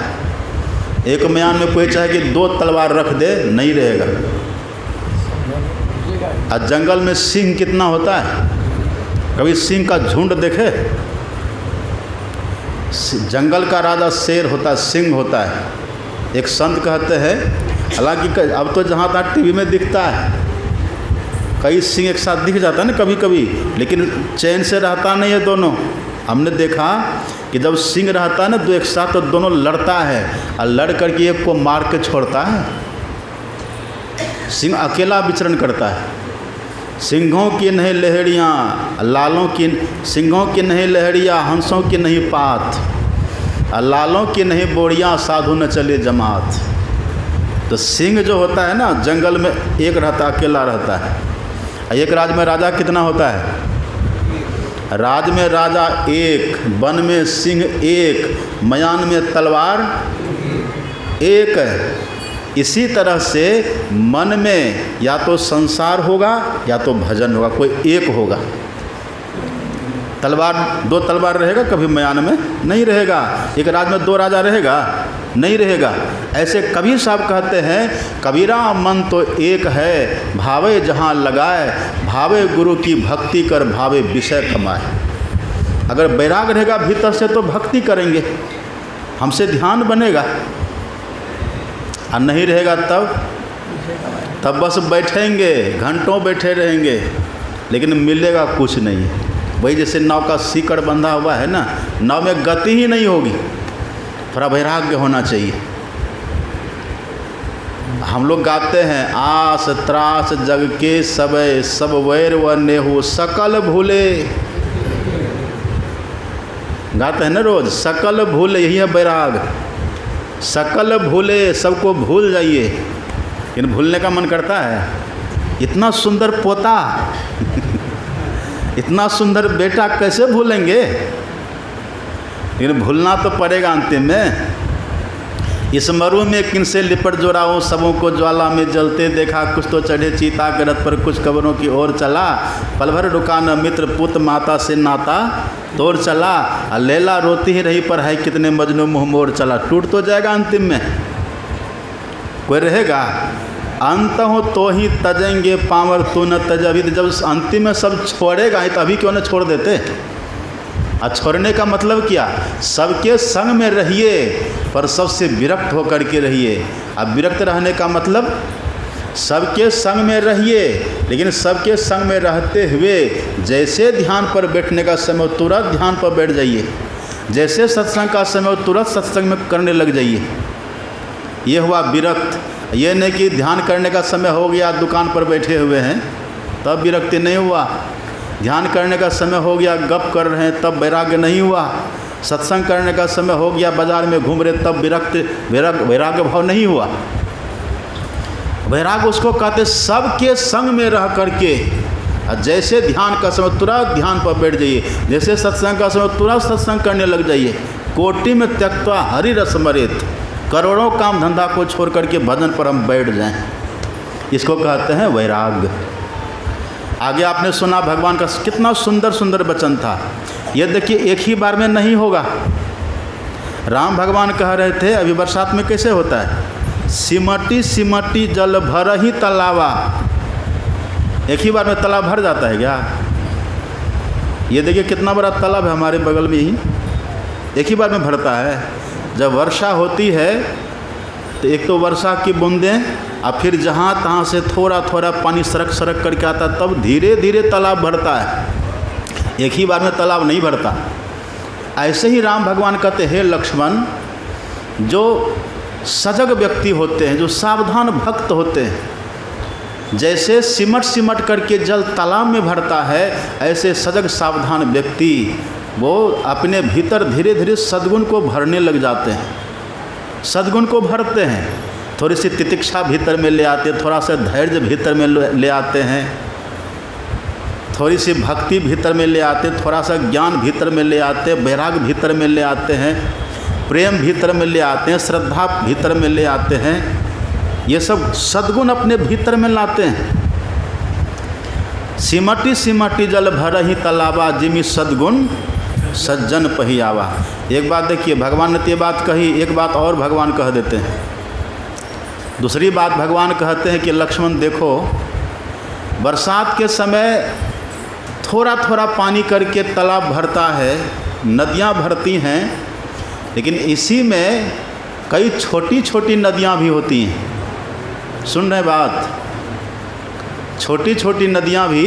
एक मयान में कोई चाहे कि 2 तलवार रख दे, नहीं रहेगा। और जंगल में सिंह कितना होता है? कभी सिंह का झुंड देखे? जंगल का राजा शेर होता है, सिंह होता है। एक संत कहते हैं, हालांकि अब तो जहाँ तक टीवी में दिखता है, कई सिंह एक साथ दिख जाता है ना कभी कभी, लेकिन चैन से रहता नहीं है दोनों। हमने देखा कि जब सिंह रहता है ना तो एक साथ, तो दोनों लड़ता है, और लड़ करके एक को मार के छोड़ता है। सिंह अकेला विचरण करता है। सिंहों की नहीं लहरियाँ, लालों की, सिंहों की नहीं लहरियाँ, हंसों की नहीं पात, लालों की नहीं बोड़ियाँ, साधु न चले जमात। तो सिंह जो होता है ना, जंगल में एक रहता, अकेला रहता है। एक राज में राजा कितना होता है? राज में राजा एक, वन में सिंह एक, मयान में तलवार एक है। इसी तरह से मन में या तो संसार होगा या तो भजन होगा, कोई एक होगा। तलवार, 2 तलवार रहेगा कभी मयान में? नहीं रहेगा। एक राज में 2 राजा रहेगा? नहीं रहेगा। ऐसे कबीर साहब कहते हैं, कबीरा मन तो एक है, भावे जहाँ लगाए, भावे गुरु की भक्ति कर, भावे विषय कमाए। अगर वैराग रहेगा भीतर से तो भक्ति करेंगे, हमसे ध्यान बनेगा। और नहीं रहेगा तब बस बैठेंगे, घंटों बैठे रहेंगे, लेकिन मिलेगा कुछ नहीं। वही जैसे नाव का सीकड़ बंधा हुआ है ना, नाव में गति ही नहीं होगी। थोड़ा वैराग्य होना चाहिए। हम लोग गाते हैं, आस त्रास जग के सबे, सब वैर व नेहु सकल भूले। गाते हैं ना रोज, सकल भूले, यही है वैराग। सकल भूले, सबको भूल जाइए। लेकिन भूलने का मन करता है? इतना सुंदर पोता इतना सुंदर बेटा कैसे भूलेंगे? लेकिन भूलना तो पड़ेगा अंतिम में। इस मरु में किनसे लिपट जोड़ाऊं, सबों को ज्वाला में जलते देखा, कुछ तो चढ़े चीता के रथ पर, कुछ कब्रों की ओर चला, पल भर रुका न मित्र, पुत माता से नाता तोड़ चला। लैला रोती ही रही पर है कितने मजनू मुँह मोड़ चला। टूट तो जाएगा अंतिम में, कोई रहेगा? अंत हो तो ही तजेंगे पावर तू न तज। अभी जब अंतिम में सब छोड़ेगा ही तो अभी क्यों न छोड़ देते? और छोड़ने का मतलब क्या? सबके संग में रहिए पर सबसे विरक्त होकर के रहिए। अब विरक्त रहने का मतलब सबके संग में रहिए, लेकिन सबके संग में रहते हुए जैसे ध्यान पर बैठने का समय तुरंत ध्यान पर बैठ जाइए, जैसे सत्संग का समय तुरंत सत्संग में करने लग जाइए। ये हुआ विरक्त। ये नहीं कि ध्यान करने का समय हो गया दुकान पर बैठे हुए हैं तब विरक्ति नहीं हुआ, ध्यान करने का समय हो गया गप कर रहे हैं तब वैराग्य नहीं हुआ, सत्संग करने का समय हो गया बाजार में घूम रहे तब वैराग्य भाव नहीं हुआ। वैराग्य उसको कहते सबके संग में रह करके, जैसे ध्यान का समय तुरंत ध्यान पर बैठ जाइए, जैसे सत्संग का समय तुरंत सत्संग करने लग जाइए। कोटि में त्यक्त्वा हरि रस मरेत, करोड़ों काम धंधा को छोड़ करके भजन पर हम बैठ जाएं, इसको कहते हैं वैराग्य। आगे आपने सुना भगवान का कितना सुंदर सुंदर वचन था। ये देखिए एक ही बार में नहीं होगा। राम भगवान कह रहे थे अभी बरसात में कैसे होता है, सिमटी सिमटी जल भर ही तालाबा। एक ही बार में तालाब भर जाता है क्या? ये देखिए कितना बड़ा तालाब है हमारे बगल में ही, एक ही बार में भरता है। जब वर्षा होती है तो एक तो वर्षा की बूंदें और फिर जहाँ तहाँ से थोड़ा थोड़ा पानी सरक सरक करके आता है, तब धीरे धीरे तालाब भरता है, एक ही बार में तालाब नहीं भरता। ऐसे ही राम भगवान कहते हैं लक्ष्मण, जो सजग व्यक्ति होते हैं, जो सावधान भक्त होते हैं, जैसे सिमट सिमट करके जल तालाब में भरता है, ऐसे सजग सावधान व्यक्ति वो अपने भीतर धीरे धीरे सद्गुण को भरने लग जाते हैं, सद्गुण को भरते हैं। थोड़ी सी तितिक्षा भीतर में ले आते हैं, थोड़ा सा धैर्य भीतर में ले आते हैं, थोड़ी सी भक्ति भीतर में ले आते हैं, थोड़ा सा ज्ञान भीतर में ले आते हैं, वैराग्य भीतर में ले आते हैं, प्रेम भीतर में ले आते हैं, श्रद्धा भीतर में ले आते हैं। ये सब सद्गुण अपने भीतर में लाते हैं। सिमटी सिमटी जल भर ही तालाबा, जिमी सद्गुण सज्जन पहियावा। एक बात देखिए, भगवान ने ये बात कही, एक बात और भगवान कह देते हैं। दूसरी बात भगवान कहते हैं कि लक्ष्मण देखो, बरसात के समय थोड़ा थोड़ा पानी करके तालाब भरता है, नदियाँ भरती हैं, लेकिन इसी में कई छोटी छोटी नदियाँ भी होती हैं। सुन रहे बात? छोटी छोटी नदियाँ भी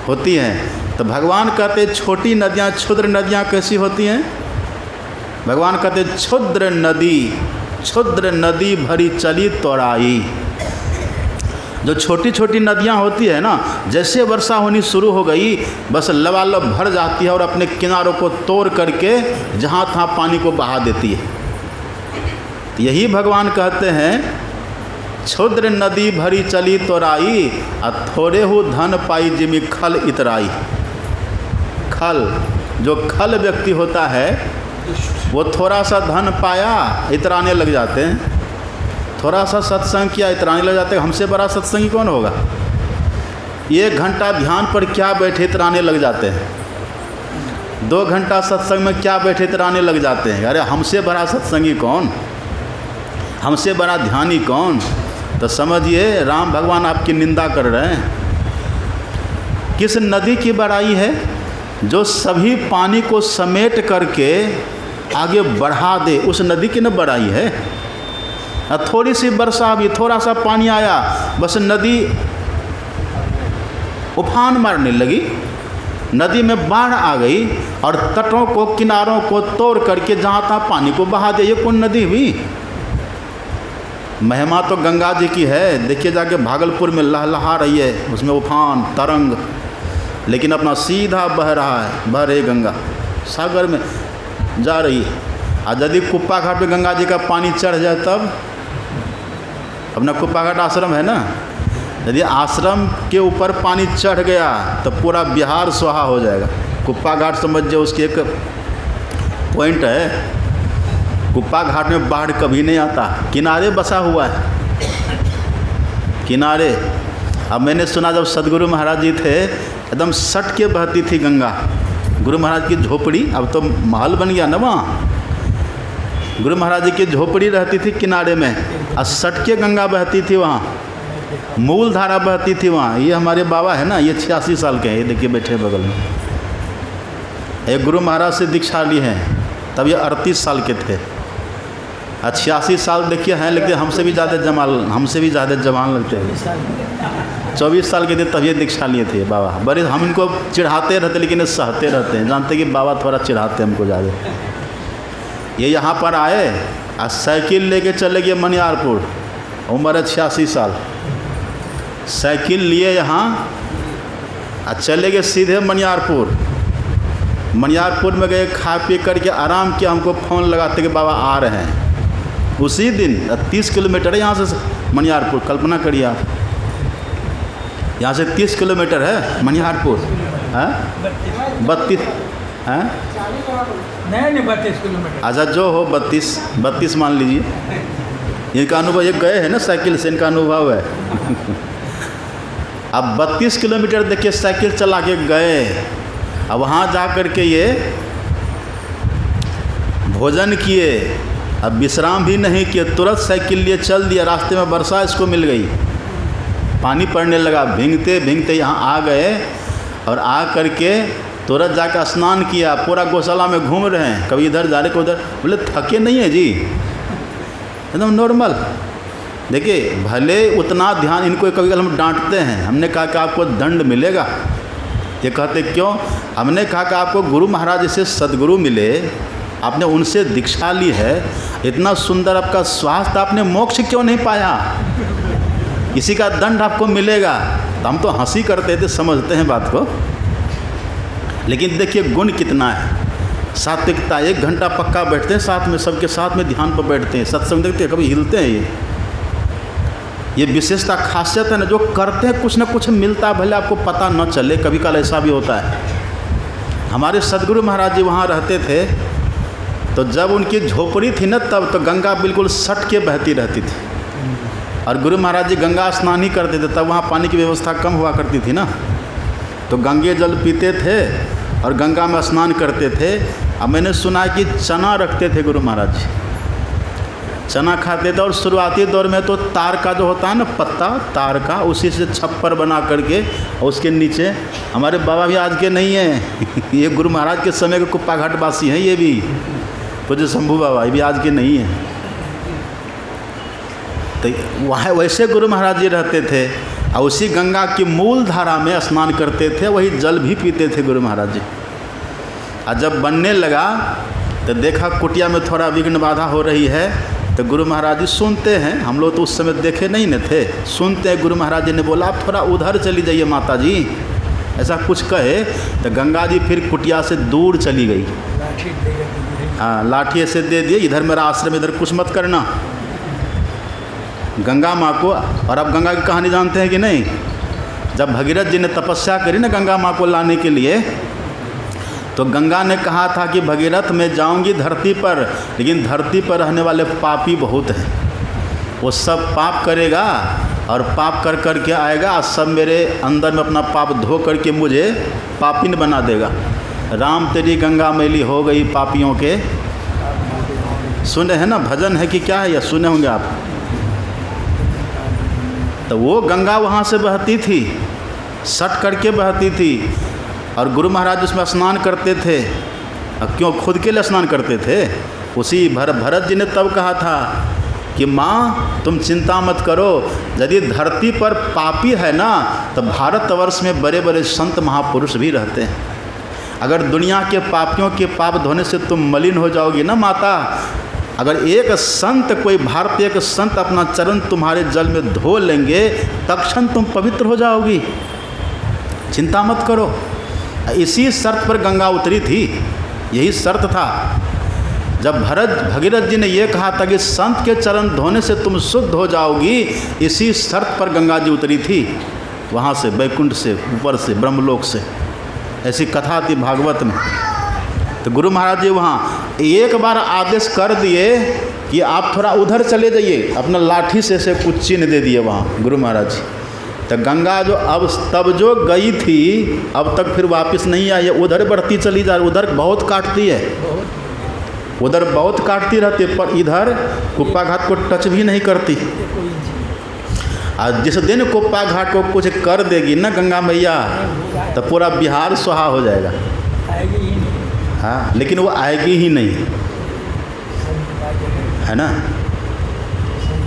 होती हैं। तो भगवान कहते छोटी नदियाँ, क्षुद्र नदियाँ कैसी होती हैं? भगवान कहते क्षुद्र नदी भरी चली तोड़ाई। जो छोटी छोटी नदियाँ होती है ना, जैसे वर्षा होनी शुरू हो गई बस लबालब भर जाती है और अपने किनारों को तोड़ करके जहाँ तहाँ पानी को बहा देती है। यही भगवान कहते हैं क्षुद्र नदी भरी चली तोराई, और थोड़े हो धन पाई जिमी खल इतराई। खल, जो खल व्यक्ति होता है वो थोड़ा सा धन पाया इतराने लग जाते हैं, थोड़ा सा सत्संग किया इतराने लग जाते हैं। हमसे बड़ा सत्संगी कौन होगा? 1 घंटा ध्यान पर क्या बैठे इतराने लग जाते हैं, 2 घंटा सत्संग में क्या बैठे इतराने लग जाते हैं। अरे हमसे बड़ा सत्संगी कौन, हमसे बड़ा ध्यानी कौन? तो समझिए राम भगवान आपकी निंदा कर रहे हैं। किस नदी की बड़ाई है? जो सभी पानी को समेट करके आगे बढ़ा दे, उस नदी की न बड़ाई है। थोड़ी सी वर्षा भी, थोड़ा सा पानी आया, बस नदी उफान मारने लगी, नदी में बाढ़ आ गई और तटों को किनारों को तोड़ करके जहाँ तहाँ पानी को बहा दे। ये कौन नदी हुई? महिमा तो गंगा जी की है। देखिए जाके भागलपुर में लहलहा रही है, उसमें उफान तरंग, लेकिन अपना सीधा बह रहा है, बह रही गंगा सागर में जा रही है। और यदि कुप्पा घाट पे गंगा जी का पानी चढ़ जाए तब, अपना कुप्पा घाट आश्रम है ना, यदि आश्रम के ऊपर पानी चढ़ गया तो पूरा बिहार सुहा हो जाएगा। कुप्पा घाट समझ जाओ, उसकी एक पॉइंट है, कुप्पा घाट में बाढ़ कभी नहीं आता, किनारे बसा हुआ है, किनारे। अब मैंने सुना जब सदगुरु महाराज जी थे एकदम सट के बहती थी गंगा। गुरु महाराज की झोपड़ी, अब तो महल बन गया ना वहाँ, गुरु महाराज जी की झोपड़ी रहती थी किनारे में और सट के गंगा बहती थी वहाँ, मूल धारा बहती थी वहाँ। ये हमारे बाबा है ना, ये 86 साल के हैं, ये देखिए बैठे बगल में। एक गुरु महाराज से दीक्षा ली है, तब ये 38 साल के थे। 86 साल देखिए हैं, लेकिन हमसे भी ज़्यादा जवान लगते हैं। 24 साल के थे तब ये दीक्षा लिए थे बाबा। बड़े हम इनको चिढ़ाते रहते, लेकिन ये सहते रहते हैं, जानते कि बाबा थोड़ा चिढ़ाते हमको ज़्यादा। ये यहाँ पर आए और साइकिल लेके चले गए मनियारपुर, उम्र है 86 साल। साइकिल लिए यहाँ और चले गए सीधे मनियारपुर। मनियारपुर में गए, खा पी करके आराम किया, हमको फ़ोन लगाते कि बाबा आ रहे हैं। उसी दिन 30 किलोमीटर है यहाँ से मनियारपुर, कल्पना करिए आप, यहाँ से 30 किलोमीटर है मनियारपुर। हैं 32 हैं नहीं 32 किलोमीटर। अच्छा जो हो 32 मान लीजिए। इनका अनुभव, ये गए हैं ना साइकिल से, इनका अनुभव है। अब 32 किलोमीटर देखिए साइकिल चला के गए। अब वहाँ जा कर के ये भोजन किए, अब विश्राम भी नहीं किए, तुरंत साइकिल लिए चल दिया। रास्ते में वर्षा इसको मिल गई, पानी पड़ने लगा, भींगते भींगते यहाँ आ गए और आ करके तुरंत जाकर स्नान किया। पूरा गौशाला में घूम रहे हैं, कभी इधर जा रहे कभी उधर। बोले थके नहीं है जी, एकदम नॉर्मल। देखिए भले उतना ध्यान, इनको कभी कभी हम डांटते हैं, हमने कहा कि आपको दंड मिलेगा। ये कहते क्यों? हमने कहा कि आपको गुरु महाराज से सदगुरु मिले, आपने उनसे दीक्षा ली है, इतना सुंदर आपका स्वास्थ्य, आपने मोक्ष क्यों नहीं पाया? इसी का दंड आपको मिलेगा। तो हम तो हंसी करते थे, समझते हैं बात को, लेकिन देखिए गुण कितना है। सात्विकता, 1 घंटा पक्का बैठते हैं साथ में, सबके साथ में ध्यान पर बैठते हैं, सत्संग देखते हैं, कभी हिलते हैं। ये विशेषता खासियत है ना, जो करते हैं कुछ ना कुछ मिलता है, भले आपको पता न चले। कभी कल ऐसा भी होता है। हमारे सदगुरु महाराज जी वहाँ रहते थे, तो जब उनकी झोपड़ी थी ना, तब तो गंगा बिल्कुल सट के बहती रहती थी। और गुरु महाराज जी गंगा स्नान ही करते थे, तब वहाँ पानी की व्यवस्था कम हुआ करती थी ना, तो गंगे जल पीते थे और गंगा में स्नान करते थे। अब मैंने सुना कि चना रखते थे गुरु महाराज जी, चना खाते थे। और शुरुआती दौर में तो तार का जो होता है ना, पत्ता तार का, उसी से छप्पर बना करके, और उसके नीचे, हमारे बाबा भी आज के नहीं हैं ये गुरु महाराज के समय के कुप्पा घाट वासी हैं, ये भी पूज्य शंभू बाबा, ये भी आज के नहीं हैं। तो वहाँ वैसे गुरु महाराज जी रहते थे और उसी गंगा की मूल धारा में स्नान करते थे, वही जल भी पीते थे गुरु महाराज जी। और जब बनने लगा तो देखा कुटिया में थोड़ा विघ्न बाधा हो रही है, तो गुरु महाराज जी सुनते हैं, हम लोग तो उस समय देखे नहीं न थे, सुनते हैं। गुरु महाराज जी ने बोला आप थोड़ा उधर चली जाइए माता जी, ऐसा कुछ कहे। तो गंगा जी फिर कुटिया से दूर चली गई। हाँ, लाठी से दे दिए, इधर मेरा आश्रम, इधर कुछ मत करना। गंगा माँ को, और अब गंगा की कहानी जानते हैं कि नहीं? जब भगीरथ जी ने तपस्या करी ना गंगा माँ को लाने के लिए, तो गंगा ने कहा था कि भगीरथ मैं जाऊंगी धरती पर, लेकिन धरती पर रहने वाले पापी बहुत हैं, वो सब पाप करेगा और पाप कर कर के आएगा और सब मेरे अंदर में अपना पाप धो करके मुझे पापी न बना देगा। राम तेरी गंगा मैली हो गई पापियों के। सुने हैं ना, भजन है कि क्या है, या सुने होंगे आप। तो वो गंगा वहाँ से बहती थी, सट करके बहती थी, और गुरु महाराज उसमें स्नान करते थे। अब क्यों? खुद के लिए स्नान करते थे। उसी भरत जी ने तब कहा था कि माँ तुम चिंता मत करो, यदि धरती पर पापी है ना, तो भारतवर्ष में बड़े बड़े संत महापुरुष भी रहते हैं। अगर दुनिया के पापियों के पाप धोने से तुम मलिन हो जाओगी ना माता, अगर एक संत, कोई भारतीय के संत अपना चरण तुम्हारे जल में धो लेंगे, तत्क्षण तुम पवित्र हो जाओगी, चिंता मत करो। इसी शर्त पर गंगा उतरी थी, यही शर्त था। जब भगीरथ जी ने ये कहा था कि संत के चरण धोने से तुम शुद्ध हो जाओगी, इसी शर्त पर गंगा जी उतरी थी, वहाँ से बैकुंठ से, ऊपर से, ब्रह्मलोक से। ऐसी कथा थी भागवत में। तो गुरु महाराज जी वहाँ एक बार आदेश कर दिए कि आप थोड़ा उधर चले जाइए, अपना लाठी से कुछ चिन्ह दे दिए वहाँ गुरु महाराज जी। तो गंगा जो अब तब जो गई थी अब तक फिर वापस नहीं आई है, उधर बढ़ती चली जा रही, उधर बहुत काटती है, उधर बहुत काटती रहती है, पर इधर कुप्पा घाट को टच भी नहीं करती। और जिस दिन कुप्पा घाट को कुछ कर देगी ना गंगा मैया, तो पूरा बिहार सुहा हो जाएगा। आएगी ही नहीं। हाँ, लेकिन वो आएगी ही नहीं, है ना।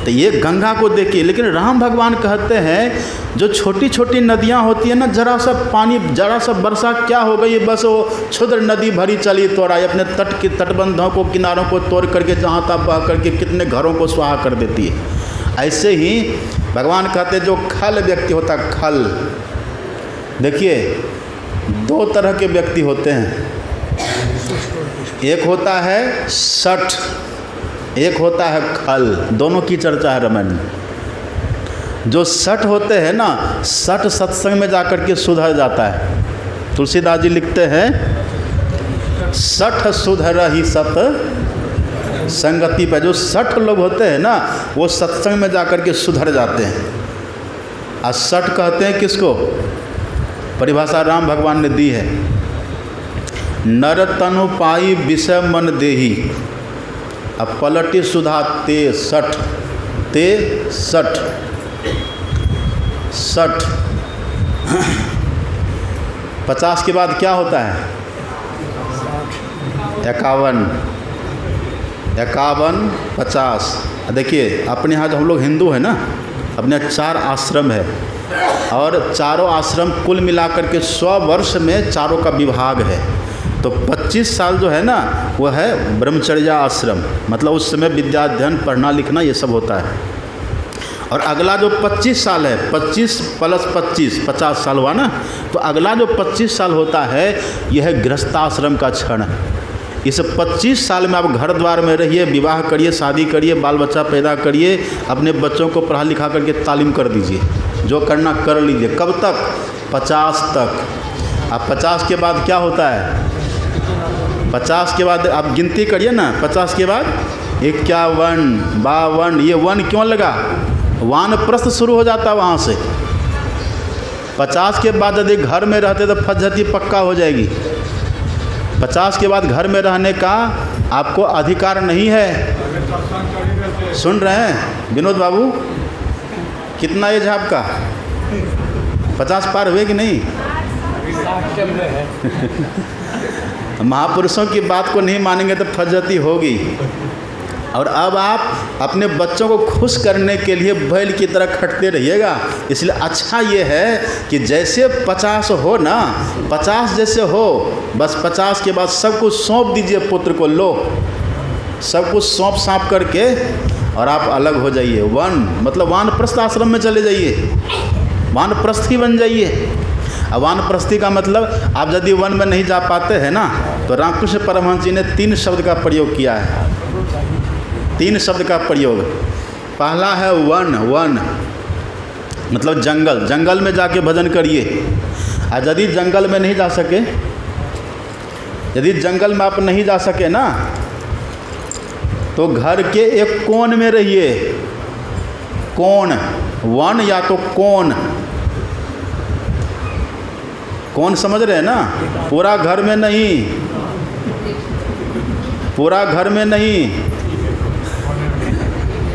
तो ये गंगा को देखिए, लेकिन राम भगवान कहते हैं जो छोटी छोटी नदियाँ होती है ना, जरा सा पानी, जरा सा वर्षा क्या हो गई, बस वो क्षुद्र नदी भरी चली तोड़ाई, अपने तट के तटबंधों को, किनारों को तोड़ करके जहाँ तक बह करके कितने घरों को स्वाहा कर देती है। ऐसे ही भगवान कहते हैं जो खल व्यक्ति होता है, खल, देखिए दो तरह के व्यक्ति होते हैं, एक होता है सठ, एक होता है खल। दोनों की चर्चा है रामायण में। जो सठ होते हैं ना, सठ सत्संग में जाकर के सुधर जाता है। तुलसीदास जी लिखते हैं सठ सुधर ही सत संगति पे। जो सठ लोग होते हैं ना, वो सत्संग में जाकर के सुधर जाते हैं। और सठ कहते हैं किसको? परिभाषा राम भगवान ने दी है, नर तनु पाई विषय मन देही, अब पलटी सुधा ते सठ, ते सठ, सठ 50 के बाद क्या होता है? 51, 51, 50। देखिए अपने यहाँ जो हम लोग हिंदू हैं ना, अपने 4 आश्रम है, और चारों आश्रम कुल मिलाकर के 100 वर्ष में चारों का विभाग है। तो 25 साल जो है ना, वो है ब्रह्मचर्य आश्रम, मतलब उस समय विद्या अध्ययन, पढ़ना लिखना ये सब होता है। और अगला जो 25 साल है, 25 प्लस 25, 50 साल हुआ ना, तो अगला जो 25 साल होता है, यह है गृहस्थाश्रम का क्षण। इस 25 साल में आप घर द्वार में रहिए, विवाह करिए, शादी करिए, बाल बच्चा पैदा करिए, अपने बच्चों को पढ़ा लिखा करके तालीम कर दीजिए, जो करना कर लीजिए। कब तक? 50 तक। अब 50 के बाद क्या होता है? 50 के बाद आप गिनती करिए ना, 50 के बाद 51, 52, ये वन क्यों लगा? वानप्रस्थ शुरू हो जाता है वहाँ से। 50 के बाद यदि घर में रहते तो फज्जती पक्का हो जाएगी। 50 के बाद घर में रहने का आपको अधिकार नहीं है। सुन रहे हैं विनोद बाबू? कितना एज है आपका? 50 पार हुए कि नहीं? महापुरुषों की बात को नहीं मानेंगे तो फज्जती होगी। और अब आप अपने बच्चों को खुश करने के लिए बैल की तरह खटते रहिएगा। इसलिए अच्छा ये है कि जैसे 50 हो ना, 50 जैसे हो, बस 50 के बाद सब कुछ सौंप दीजिए पुत्र को। लो सब कुछ सौंप साँप करके और आप अलग हो जाइए। वन मतलब वानप्रस्थ आश्रम में चले जाइए, वानप्रस्थी बन जाइए। अब वानप्रस्थी का मतलब आप यदि वन में नहीं जा पाते हैं ना, तो रामकृष्ण परमहंस जी ने 3 शब्द का प्रयोग किया है। 3 शब्द का प्रयोग। पहला है वन, वन मतलब जंगल, जंगल में जाके भजन करिए। और यदि जंगल में नहीं जा सके, यदि जंगल में आप नहीं जा सके ना, तो घर के एक कोन में रहिए। कोन, वन या तो कोन, कौन समझ रहे हैं ना? पूरा घर में नहीं, पूरा घर में नहीं।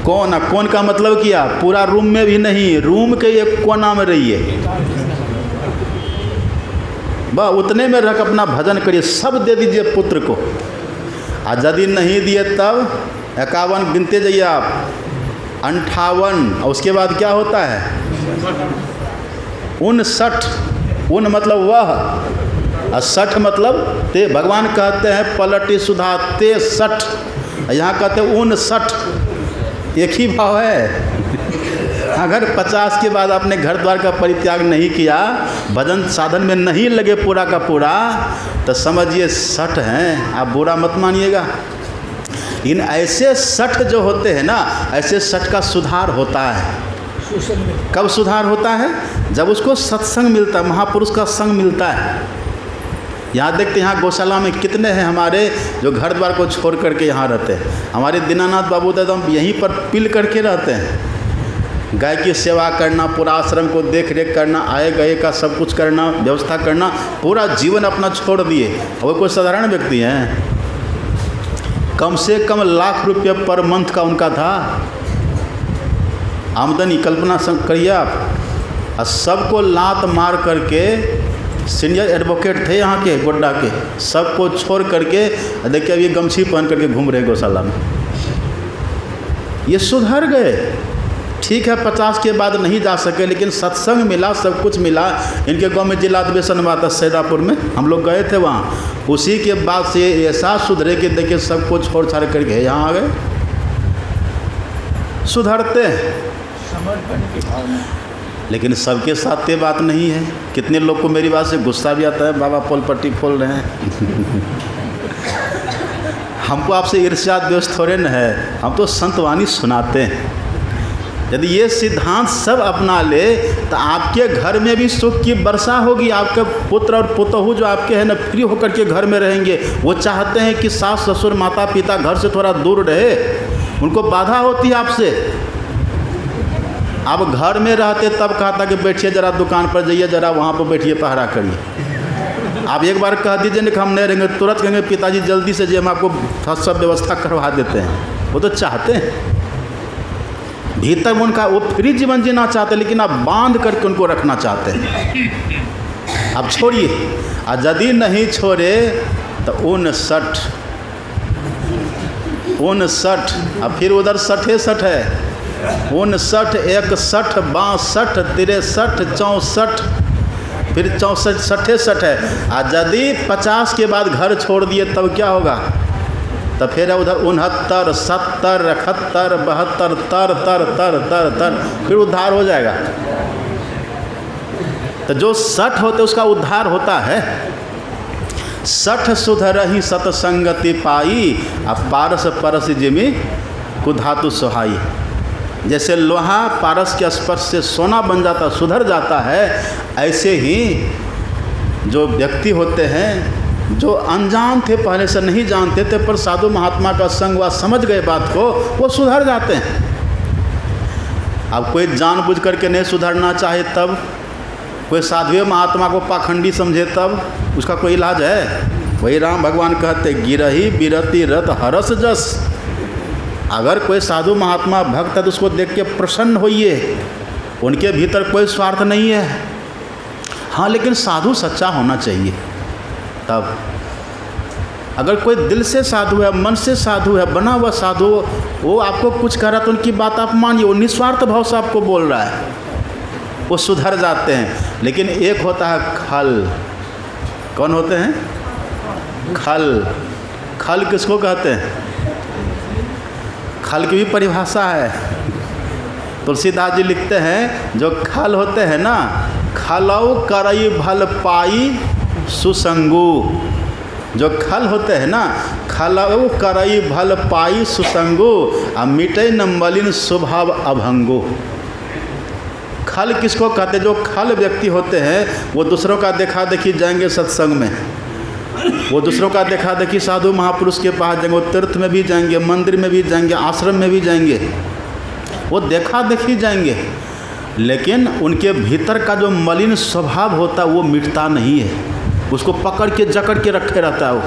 कौन, कौन का मतलब किया? पूरा रूम में भी नहीं, रूम के एक कोना में रहिए। बस उतने में रख अपना भजन करिए, सब दे दीजिए पुत्र को। और यदि नहीं दिए तब 51 गिनते जाइए आप, 58, और उसके बाद क्या होता है? 59। उन मतलब वह, और 60 मतलब ते। भगवान कहते हैं पलटी सुधा ते 60, यहाँ कहते हैं 59। एक ही भाव है। अगर 50 के बाद आपने घर द्वार का परित्याग नहीं किया, भजन साधन में नहीं लगे पूरा का पूरा, तो समझिए 60 हैं। आप बुरा मत मानिएगा। इन ऐसे 60 जो होते हैं ना, ऐसे 60 का सुधार होता है। कब सुधार होता है? जब उसको सत्संग मिलता है, महापुरुष का संग मिलता है। यहाँ देखते यहाँ गौशाला में कितने हैं हमारे जो घर द्वार को छोड़ करके यहाँ रहते हैं। हमारे दीनानाथ बाबू तो एकदम यहीं पर पिल करके रहते हैं। गाय की सेवा करना, पूरा आश्रम को देख रेख करना, आए गए का सब कुछ करना, व्यवस्था करना, पूरा जीवन अपना छोड़ दिए। वो कोई साधारण व्यक्ति हैं? कम से कम लाख रुपये पर मंथ का उनका था आमदनी। कल्पना करिए आप। और सबको लात मार करके, सीनियर एडवोकेट थे यहाँ के गोड्डा के, सबको छोड़ करके देखिए अब ये गमछी पहन करके घूम रहे गौशाला में। ये सुधर गए। ठीक है 50 के बाद नहीं जा सके, लेकिन सत्संग मिला, सब कुछ मिला। इनके गांव में जिला अधिवेशन हुआ था सैदापुर में, हम लोग गए थे वहाँ। उसी के बाद से ऐसा सुधरे कि देखिए सब कुछ छोड़ छाड़ करके यहाँ आ गए। सुधरते हैं समर्पण की भावना। लेकिन सबके साथ ये बात नहीं है। कितने लोग को मेरी बात से गुस्सा भी आता है, बाबा पोल पट्टी खोल रहे हैं। हमको आपसे ईर्ष्या द्वेष थोड़े न है, हम तो संतवाणी सुनाते हैं। यदि ये सिद्धांत सब अपना ले तो आपके घर में भी सुख की वर्षा होगी। आपके पुत्र और पुतहु जो आपके हैं ना, फ्री होकर के घर में रहेंगे। वो चाहते हैं कि सास ससुर माता पिता घर से थोड़ा दूर रहे, उनको बाधा होती है आपसे। आप घर में रहते तब कहा था कि बैठिए जरा दुकान पर जाइए, जरा वहाँ पर बैठिए, पहरा करिए। आप एक बार कह दीजिए ना कि हम नहीं रहेंगे, तुरंत कहेंगे पिताजी जल्दी से जी हम आपको सब व्यवस्था करवा देते हैं। वो तो चाहते हैं भीतर उनका, वो फ्री जीवन जीना चाहते हैं, लेकिन आप बांध करके उनको रखना चाहते हैं। आप छोड़िए, और यदि नहीं छोड़े तो 59 अब फिर उधर 60 है। 59, 61, 62, 63, 64, फिर 64, 66 है। और यदि 50 के बाद घर छोड़ दिए तब क्या होगा? तो फिर उधर 69, 70, 71, 72, तर फिर उद्धार हो जाएगा। तो जो 60 होते उसका उद्धार होता है। 60 सुधरहि सतसंगति पाई, अब पारस परस जिमि कुधातु सोहाई। जैसे लोहा पारस के स्पर्श से सोना बन जाता, सुधर जाता है, ऐसे ही जो व्यक्ति होते हैं जो अनजान थे, पहले से नहीं जानते थे, पर साधु महात्मा का संग व समझ गए बात को, वो सुधर जाते हैं। अब कोई जानबूझ करके नहीं सुधरना चाहे तब, कोई साधु महात्मा को पाखंडी समझे तब, उसका कोई इलाज है? वही राम भगवान कहते, गिरही बिरति रत हरस जस। अगर कोई साधु महात्मा भक्त है तो उसको देख के प्रसन्न होइए। उनके भीतर कोई स्वार्थ नहीं है। हाँ, लेकिन साधु सच्चा होना चाहिए। तब अगर कोई दिल से साधु है, मन से साधु है, बना हुआ साधु, वो आपको कुछ कह रहा तो उनकी बात आप मानिए। वो निस्वार्थ भाव से आपको बोल रहा है, वो सुधर जाते हैं। लेकिन एक होता है खल। कौन होते हैं? खल। खल किसको कहते हैं? खल की भी परिभाषा है। तुलसीदास जी लिखते हैं जो खल होते हैं ना, खलऊ करई भल पाई सुसंगु। जो खल होते हैं ना, खलऊ करई भल पाई सुसंगु, आ मिटे न मलिन स्वभाव अभंगु। खल किसको कहते हैं? जो खल व्यक्ति होते हैं वो दूसरों का देखा देखी जाएंगे सत्संग में, वो दूसरों का देखा देखी साधु महापुरुष के पास जाएंगे, वो तीर्थ में भी जाएंगे, मंदिर में भी जाएंगे, आश्रम में भी जाएंगे, वो देखा देखी जाएंगे। लेकिन उनके भीतर का जो मलिन स्वभाव होता है वो मिटता नहीं है, उसको पकड़ के जकड़ के रखे रहता है वो।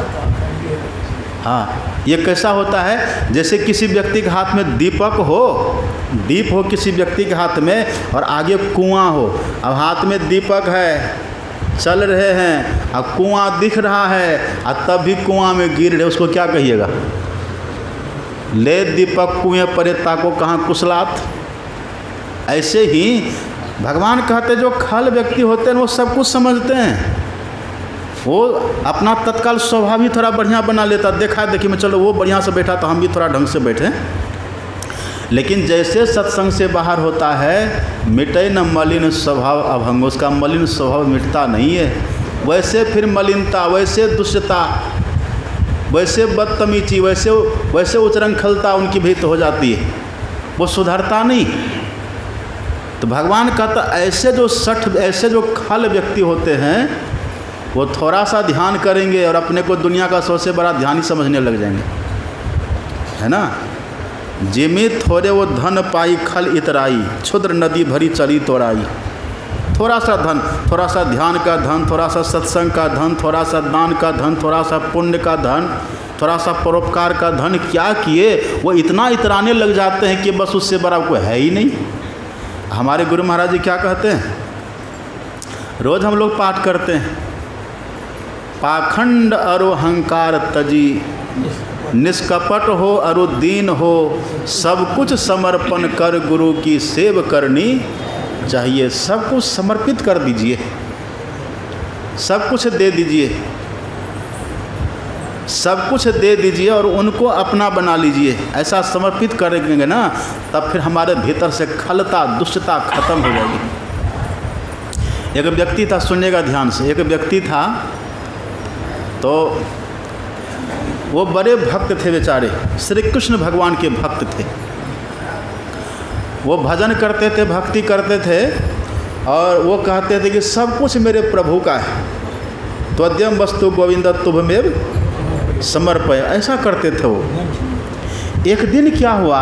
हाँ, ये कैसा होता है? जैसे किसी व्यक्ति के हाथ में दीपक हो, दीप हो किसी व्यक्ति के हाथ में, और आगे कुआं हो। अब हाथ में दीपक है, चल रहे हैं, अब कुआं दिख रहा है, और तब भी कुआं में गिर रहे, उसको क्या कहिएगा? ले दीपक कुएं परे ताको कहाँ कुशलात। ऐसे ही भगवान कहते जो खल व्यक्ति होते हैं वो सब कुछ समझते हैं। वो अपना तत्काल स्वभाव ही थोड़ा बढ़िया बना लेता, देखा देखी में चलो वो बढ़िया से बैठा तो हम भी थोड़ा ढंग से बैठे। लेकिन जैसे सत्संग से बाहर होता है, मिटे न मलिन स्वभाव अभंग, उसका मलिन स्वभाव मिटता नहीं है। वैसे फिर मलिनता, वैसे दुष्टता, वैसे बदतमीजी, वैसे उच्चृंखलता उनकी भी तो हो जाती है, वो सुधरता नहीं। तो भगवान कहता ऐसे जो खल व्यक्ति होते हैं वो थोड़ा सा ध्यान करेंगे और अपने को दुनिया का सबसे बड़ा ध्यानी समझने लग जाएंगे, है ना। जिमी थोड़े वो धन पाई खल इतराई, क्षुद्र नदी भरी चली तोड़ाई। थोड़ा सा धन, थोड़ा सा ध्यान का धन, थोड़ा सा सत्संग का धन, थोड़ा सा दान का धन, थोड़ा सा पुण्य का धन, थोड़ा सा परोपकार का धन क्या किए, वो इतना इतराने लग जाते हैं कि बस उससे बड़ा कोई है ही नहीं। हमारे गुरु महाराज जी क्या कहते हैं, रोज़ हम लोग पाठ करते हैं, पाखंड अरु अहंकार तजी, निष्कपट हो अरु दीन हो, सब कुछ समर्पण कर गुरु की सेव करनी चाहिए। सब कुछ समर्पित कर दीजिए, सब कुछ दे दीजिए, सब कुछ दे दीजिए और उनको अपना बना लीजिए। ऐसा समर्पित करेंगे ना, तब फिर हमारे भीतर से खलता दुष्टता खत्म हो जाएगी। एक व्यक्ति था, सुनिएगा ध्यान से, एक व्यक्ति था तो वो बड़े भक्त थे बेचारे, श्री कृष्ण भगवान के भक्त थे। वो भजन करते थे, भक्ति करते थे और वो कहते थे कि सब कुछ मेरे प्रभु का है, त्वद्यम वस्तु गोविंद तुभमेव समर्पय, ऐसा करते थे वो। एक दिन क्या हुआ,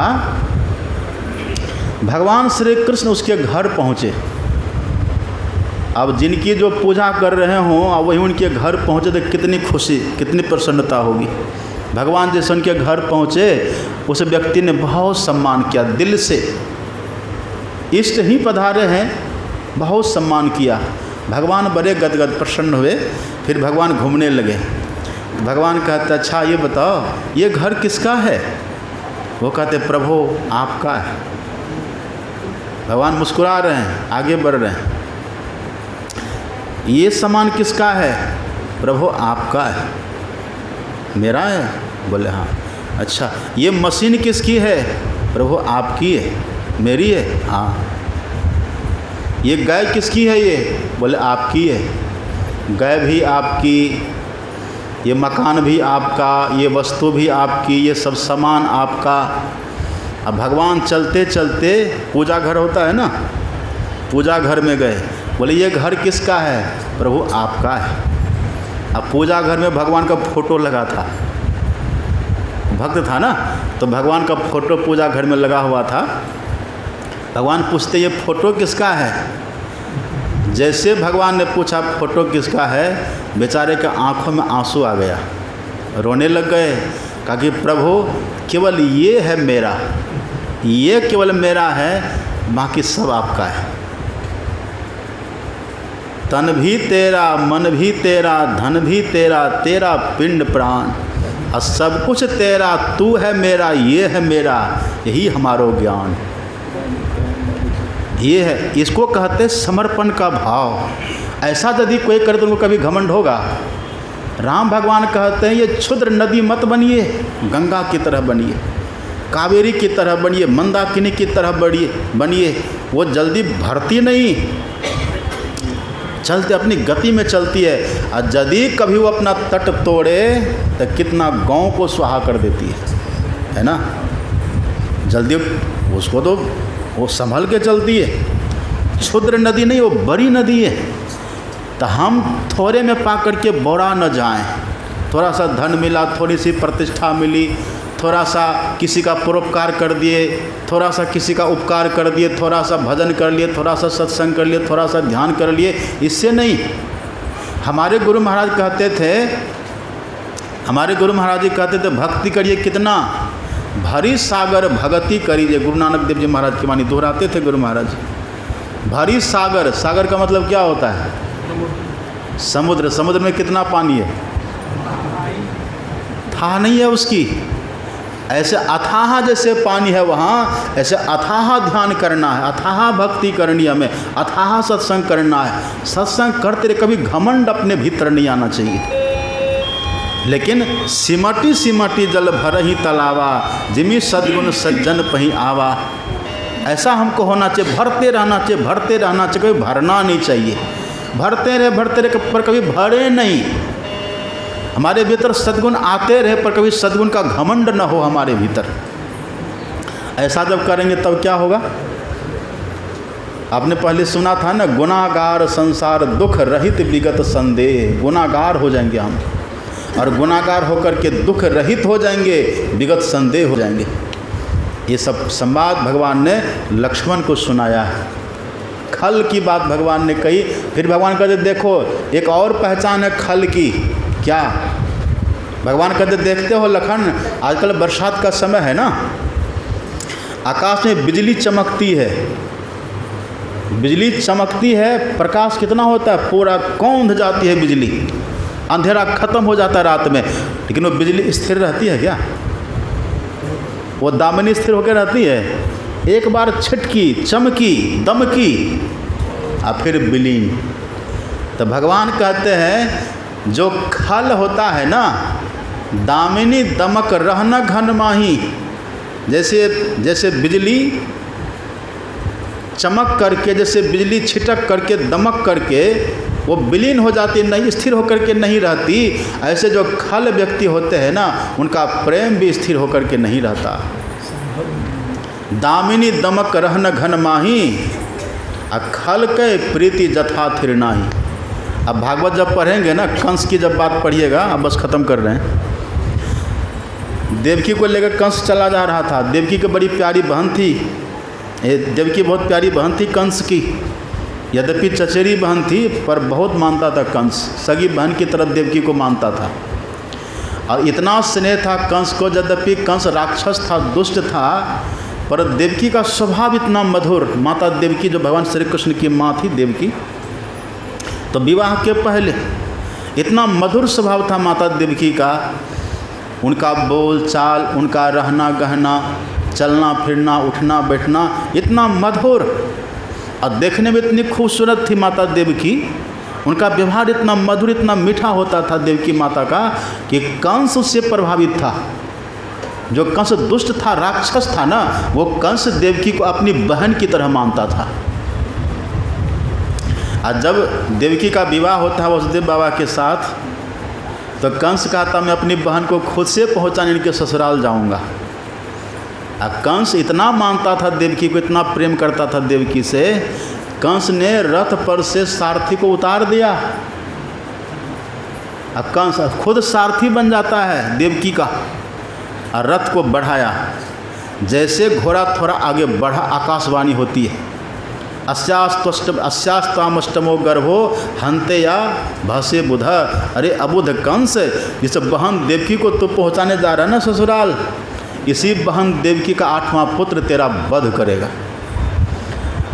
भगवान श्री कृष्ण उसके घर पहुँचे। अब जिनकी जो पूजा कर रहे हों अब वही उनके घर पहुँचे तो कितनी खुशी, कितनी प्रसन्नता होगी। भगवान जैसे उनके घर पहुँचे, उस व्यक्ति ने बहुत सम्मान किया, दिल से, इष्ट ही पधारे हैं, बहुत सम्मान किया। भगवान बड़े गदगद प्रसन्न हुए। फिर भगवान घूमने लगे। भगवान कहते अच्छा ये बताओ ये घर किसका है? वो कहते प्रभु आपका है। भगवान मुस्कुरा रहे हैं, आगे बढ़ रहे हैं। ये सामान किसका है? प्रभु आपका है। मेरा है? बोले हाँ। अच्छा ये मशीन किसकी है? प्रभु आपकी है। मेरी है? हाँ। ये गाय किसकी है? ये बोले आपकी है। गाय भी आपकी, ये मकान भी आपका, ये वस्तु भी आपकी, ये सब सामान आपका। अब भगवान चलते चलते, पूजा घर होता है ना, पूजा घर में गए। बोले ये घर किसका है? प्रभु आपका है। अब पूजा घर में भगवान का फोटो लगा था, भक्त था ना, तो भगवान का फोटो पूजा घर में लगा हुआ था। भगवान पूछते ये फोटो किसका है? जैसे भगवान ने पूछा फोटो किसका है, बेचारे के आंखों में आंसू आ गया, रोने लग गए। कहा कि प्रभु केवल ये है मेरा, ये केवल मेरा है, बाकी सब आपका है। तन भी तेरा, मन भी तेरा, धन भी तेरा, तेरा पिंड प्राण, और सब कुछ तेरा, तू है मेरा, ये है मेरा, यही हमारो ज्ञान। ये है, इसको कहते समर्पण का भाव। ऐसा यदि कोई करे तो उनको कभी घमंड होगा। राम भगवान कहते हैं ये क्षुद्र नदी मत बनिए, गंगा की तरह बनिए, कावेरी की तरह बनिए, मंदाकिनी की तरह बनिए। वो जल्दी भरती नहीं, चलते अपनी गति में चलती है। और यदि कभी वो अपना तट तोड़े तो कितना गांव को सुहा कर देती है ना। जल्दी उसको तो वो संभल के चलती है। क्षुद्र नदी नहीं, वो बड़ी नदी है। तो हम थोड़े में पा करके बोरा न जाएं। थोड़ा सा धन मिला, थोड़ी सी प्रतिष्ठा मिली, थोड़ा सा किसी का परोपकार कर दिए, थोड़ा सा किसी का उपकार कर दिए, थोड़ा सा भजन कर लिए, थोड़ा सा सत्संग कर लिए, थोड़ा सा ध्यान कर लिए, इससे नहीं। हमारे गुरु महाराज कहते थे, हमारे गुरु महाराज जी कहते थे भक्ति करिए कितना, भरी सागर भगति करिए। गुरु नानक देव जी महाराज की वाणी दोहराते थे गुरु महाराज। भरी सागर, सागर का मतलब क्या होता है? समुद्र। समुद्र में कितना पानी है? था नहीं है उसकी। ऐसे अथाह जैसे पानी है वहाँ, ऐसे अथाह ध्यान करना है, अथाह भक्ति करनी है हमें, अथाह सत्संग करना है। सत्संग करते रहे, कभी घमंड अपने भीतर नहीं आना चाहिए। लेकिन सिमटी सिमटी जल भर ही तलावा, जिमी सद्गुण सज्जन पही आवा। ऐसा हमको होना चाहिए, भरते रहना चाहिए, भरते रहना चाहिए, कभी भरना नहीं चाहिए। भरते रहे पर कभी भरे नहीं। हमारे भीतर सद्गुण आते रहे पर कभी सद्गुण का घमंड न हो हमारे भीतर। ऐसा जब करेंगे तब क्या होगा? आपने पहले सुना था ना, गुनाहगार संसार दुख रहित विगत संदेह। गुनाहगार हो जाएंगे हम, और गुनाहगार होकर के दुख रहित हो जाएंगे, विगत संदेह हो जाएंगे। ये सब संवाद भगवान ने लक्ष्मण को सुनाया है। खल की बात भगवान ने कही। फिर भगवान कहते देखो एक और पहचान है खल की। क्या? भगवान कहते देखते हो लखन, आजकल बरसात का समय है ना, आकाश में बिजली चमकती है, बिजली चमकती है, प्रकाश कितना होता है, पूरा कौंध जाती है बिजली, अंधेरा खत्म हो जाता है रात में, लेकिन वो बिजली स्थिर रहती है क्या? वो दामिनी स्थिर होकर रहती है? एक बार छिटकी, चमकी, दमकी और फिर विलीन। तो भगवान कहते हैं जो खल होता है ना, दामिनी दमक रहना घन माही, जैसे बिजली चमक करके, जैसे बिजली छिटक करके, दमक करके वो विलीन हो जाती, नहीं स्थिर होकर के नहीं रहती, ऐसे जो खल व्यक्ति होते हैं ना, उनका प्रेम भी स्थिर होकर के नहीं रहता। दामिनी दमक रहन घन माही, आ खल के प्रीति जथा थिर नाही। अब भागवत जब पढ़ेंगे ना, कंस की जब बात पढ़िएगा, अब बस ख़त्म कर रहे हैं। देवकी को लेकर कंस चला जा रहा था। देवकी की बड़ी प्यारी बहन थी, देवकी बहुत प्यारी बहन थी कंस की, यद्यपि चचेरी बहन थी, पर बहुत मानता था कंस, सगी बहन की तरह देवकी को मानता था। और इतना स्नेह था कंस को, यद्यपि कंस राक्षस था, दुष्ट था, पर देवकी का स्वभाव इतना मधुर। माता देवकी जो भगवान श्री कृष्ण की माँ थी देवकी, तो विवाह के पहले इतना मधुर स्वभाव था माता देवकी का। उनका बोल चाल, उनका रहना गहना, चलना फिरना, उठना बैठना इतना मधुर, और देखने में इतनी खूबसूरत थी माता देवकी। उनका व्यवहार इतना मधुर, इतना मीठा होता था देवकी माता का, कि कंस उससे प्रभावित था। जो कंस दुष्ट था, राक्षस था ना, वो कंस देवकी को अपनी बहन की तरह मानता था। और जब देवकी का विवाह होता है वसुदेव बाबा के साथ, तो कंस कहता मैं अपनी बहन को खुद से पहुंचाने इनके ससुराल जाऊंगा। और कंस इतना मानता था देवकी को, इतना प्रेम करता था देवकी से, कंस ने रथ पर से सारथी को उतार दिया। और कंस खुद सारथी बन जाता है देवकी का, और रथ को बढ़ाया। जैसे घोड़ा थोड़ा आगे बढ़ा, आकाशवाणी होती है, अस्यास्तामष्टमो गर्भो हंते या भाष्य बुध। अरे अबुध कंस, जिस बहन देवकी को तो पहुंचाने जा रहा है ना ससुराल, इसी बहन देवकी का 8वां पुत्र तेरा वध करेगा।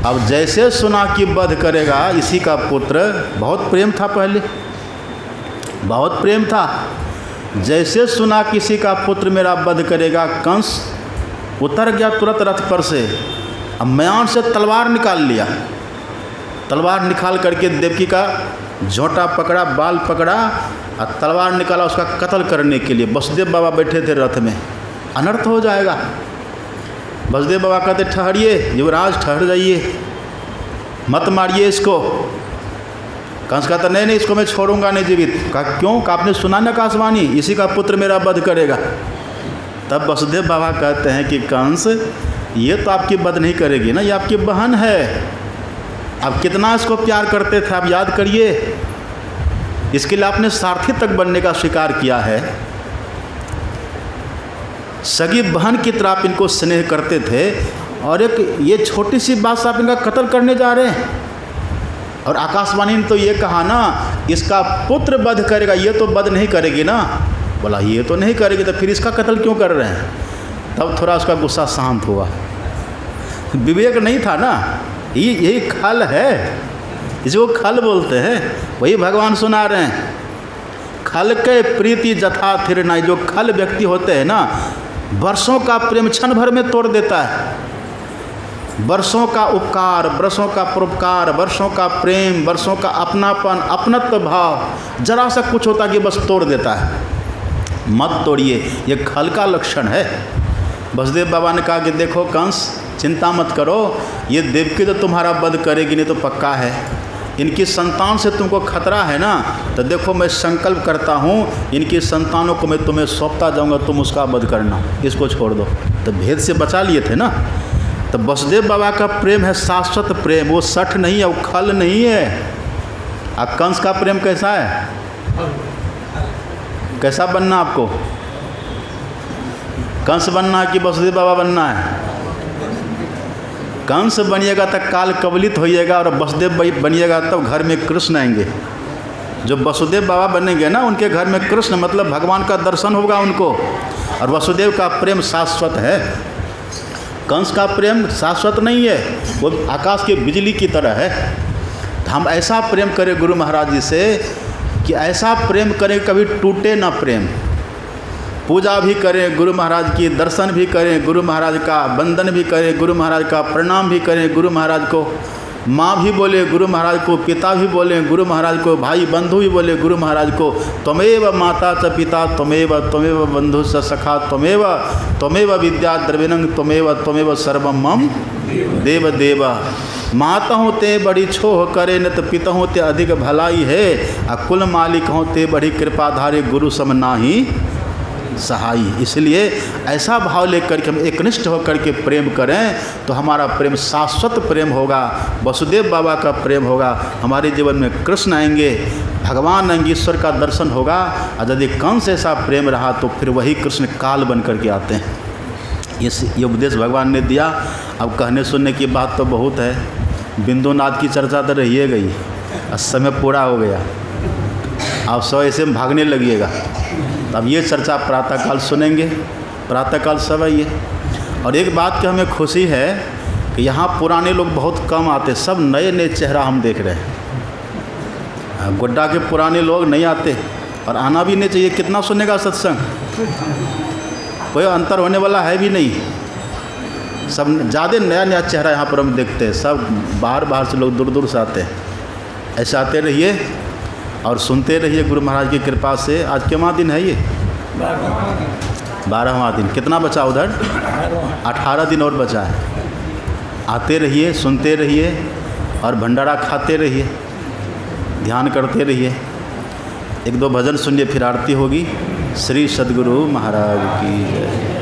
अब जैसे सुना कि वध करेगा इसी का पुत्र, बहुत प्रेम था पहले, बहुत प्रेम था। जैसे सुना किसी का पुत्र मेरा वध करेगा, कंस उतर गया तुरंत रथ पर से, अब म्यान से तलवार निकाल लिया। तलवार निकाल करके देवकी का झोंटा पकड़ा, बाल पकड़ा, और तलवार निकाला उसका कत्ल करने के लिए। वसुदेव बाबा बैठे थे रथ में, अनर्थ हो जाएगा। वसुदेव बाबा कहते ठहरिए युवराज, ठहर जाइए, मत मारिए इसको। कंस कहता नहीं नहीं, इसको मैं छोड़ूंगा नहीं जीवित। कहा क्यों? कहा आपने सुना ना आकाशवाणी, इसी का पुत्र मेरा वध करेगा। तब वसुदेव बाबा कहते हैं कि कंस, ये तो आपकी वध नहीं करेगी ना, ये आपकी बहन है। आप कितना इसको प्यार करते थे आप याद करिए, इसके लिए आपने सारथी तक बनने का स्वीकार किया है। सगी बहन की तरह आप इनको स्नेह करते थे, और एक ये छोटी सी बात से आप इनका कत्ल करने जा रहे हैं। और आकाशवाणी ने तो ये कहा ना, इसका पुत्र वध करेगा, ये तो वध नहीं करेगी ना। बोला ये तो नहीं करेगी, तो फिर इसका कत्ल क्यों कर रहे हैं? तब थोड़ा उसका गुस्सा शांत हुआ। विवेक नहीं था ना, यही खल है, इसको खल बोलते हैं। वही भगवान सुना रहे हैं, खल के प्रीति जथा थिर नाई। जो खल व्यक्ति होते हैं ना, वर्षों का प्रेम क्षण भर में तोड़ देता है। वर्षों का उपकार, वर्षों का परोपकार, वर्षों का प्रेम, वर्षों का अपनापन, अपनत्व भाव, जरा सा कुछ होता कि बस तोड़ देता है। मत तोड़िए, ये खल का लक्षण है। वसुदेव बाबा ने कहा कि देखो कंस, चिंता मत करो, ये देवकी तो तुम्हारा वध करेगी नहीं तो पक्का है। इनकी संतान से तुमको खतरा है ना, तो देखो मैं संकल्प करता हूँ, इनकी संतानों को मैं तुम्हें सौंपता जाऊँगा, तुम उसका वध करना, इसको छोड़ दो। तो भेद से बचा लिए थे ना। तो वसुदेव बाबा का प्रेम है शाश्वत प्रेम, वो सठ नहीं है, वो खल नहीं है। अब कंस का प्रेम कैसा है? कैसा बनना आपको? कंस बनना है कि वसुदेव बाबा बनना है? कंस बनिएगा तो काल कबलित होइएगा, और वसुदेव बनिएगा तब घर में कृष्ण आएंगे। जो वसुदेव बाबा बनेंगे ना, उनके घर में कृष्ण मतलब भगवान का दर्शन होगा उनको। और वसुदेव का प्रेम शाश्वत है, कंस का प्रेम शाश्वत नहीं है, वो आकाश की बिजली की तरह है। तो हम ऐसा प्रेम करें गुरु महाराज जी से कि ऐसा प्रेम करें कभी टूटे ना प्रेम। पूजा भी करें गुरु महाराज की, दर्शन भी करें गुरु महाराज का, वंदन भी करें गुरु महाराज का, प्रणाम भी करें गुरु महाराज को, माँ भी बोले गुरु महाराज को, पिता भी बोले गुरु महाराज को, भाई बंधु भी बोले गुरु महाराज को। त्वमेव माता च पिता त्वमेव बंधु स सखा त्वमेव विद्या द्रविणं त्वमेव सर्वं मम देव देव। माता होते बड़ी छोह करे न तो पिता होते अधिक भलाई है, आ कुल मालिक होते बड़ी कृपाधारी गुरु सम नाही सहाई। इसलिए ऐसा भाव लेकर के हम एकनिष्ठ होकर के प्रेम करें तो हमारा प्रेम शाश्वत प्रेम होगा, वसुदेव बाबा का प्रेम होगा। हमारे जीवन में कृष्ण आएंगे, भगवान आएंगे, ईश्वर का दर्शन होगा। और यदि कंस ऐसा प्रेम रहा तो फिर वही कृष्ण काल बन करके आते हैं। ये उपदेश भगवान ने दिया। अब कहने सुनने की बात तो बहुत है, बिंदुनाथ की चर्चा तो रहिए गई, और समय पूरा हो गया, आप सब ऐसे में भागने लगिएगा। अब ये चर्चा प्रातःकाल सुनेंगे, प्रातःकाल सब आइए। और एक बात की हमें खुशी है कि यहाँ पुराने लोग बहुत कम आते, सब नए नए चेहरा हम देख रहे हैं। गोड्डा के पुराने लोग नहीं आते, और आना भी नहीं चाहिए। कितना सुनेगा सत्संग, कोई अंतर होने वाला है भी नहीं। सब ज़्यादा नया नया चेहरा यहाँ पर हम देखते हैं, सब बाहर से लोग दूर दूर से आते हैं। ऐसे आते रहिए और सुनते रहिए गुरु महाराज की कृपा से। आज कितना दिन है ये? 12वां दिन। कितना बचा उधर? 18 दिन और बचा है। आते रहिए, सुनते रहिए और भंडारा खाते रहिए, ध्यान करते रहिए। एक दो भजन सुनिए, फिर आरती होगी। श्री सद्गुरु महाराज की जय।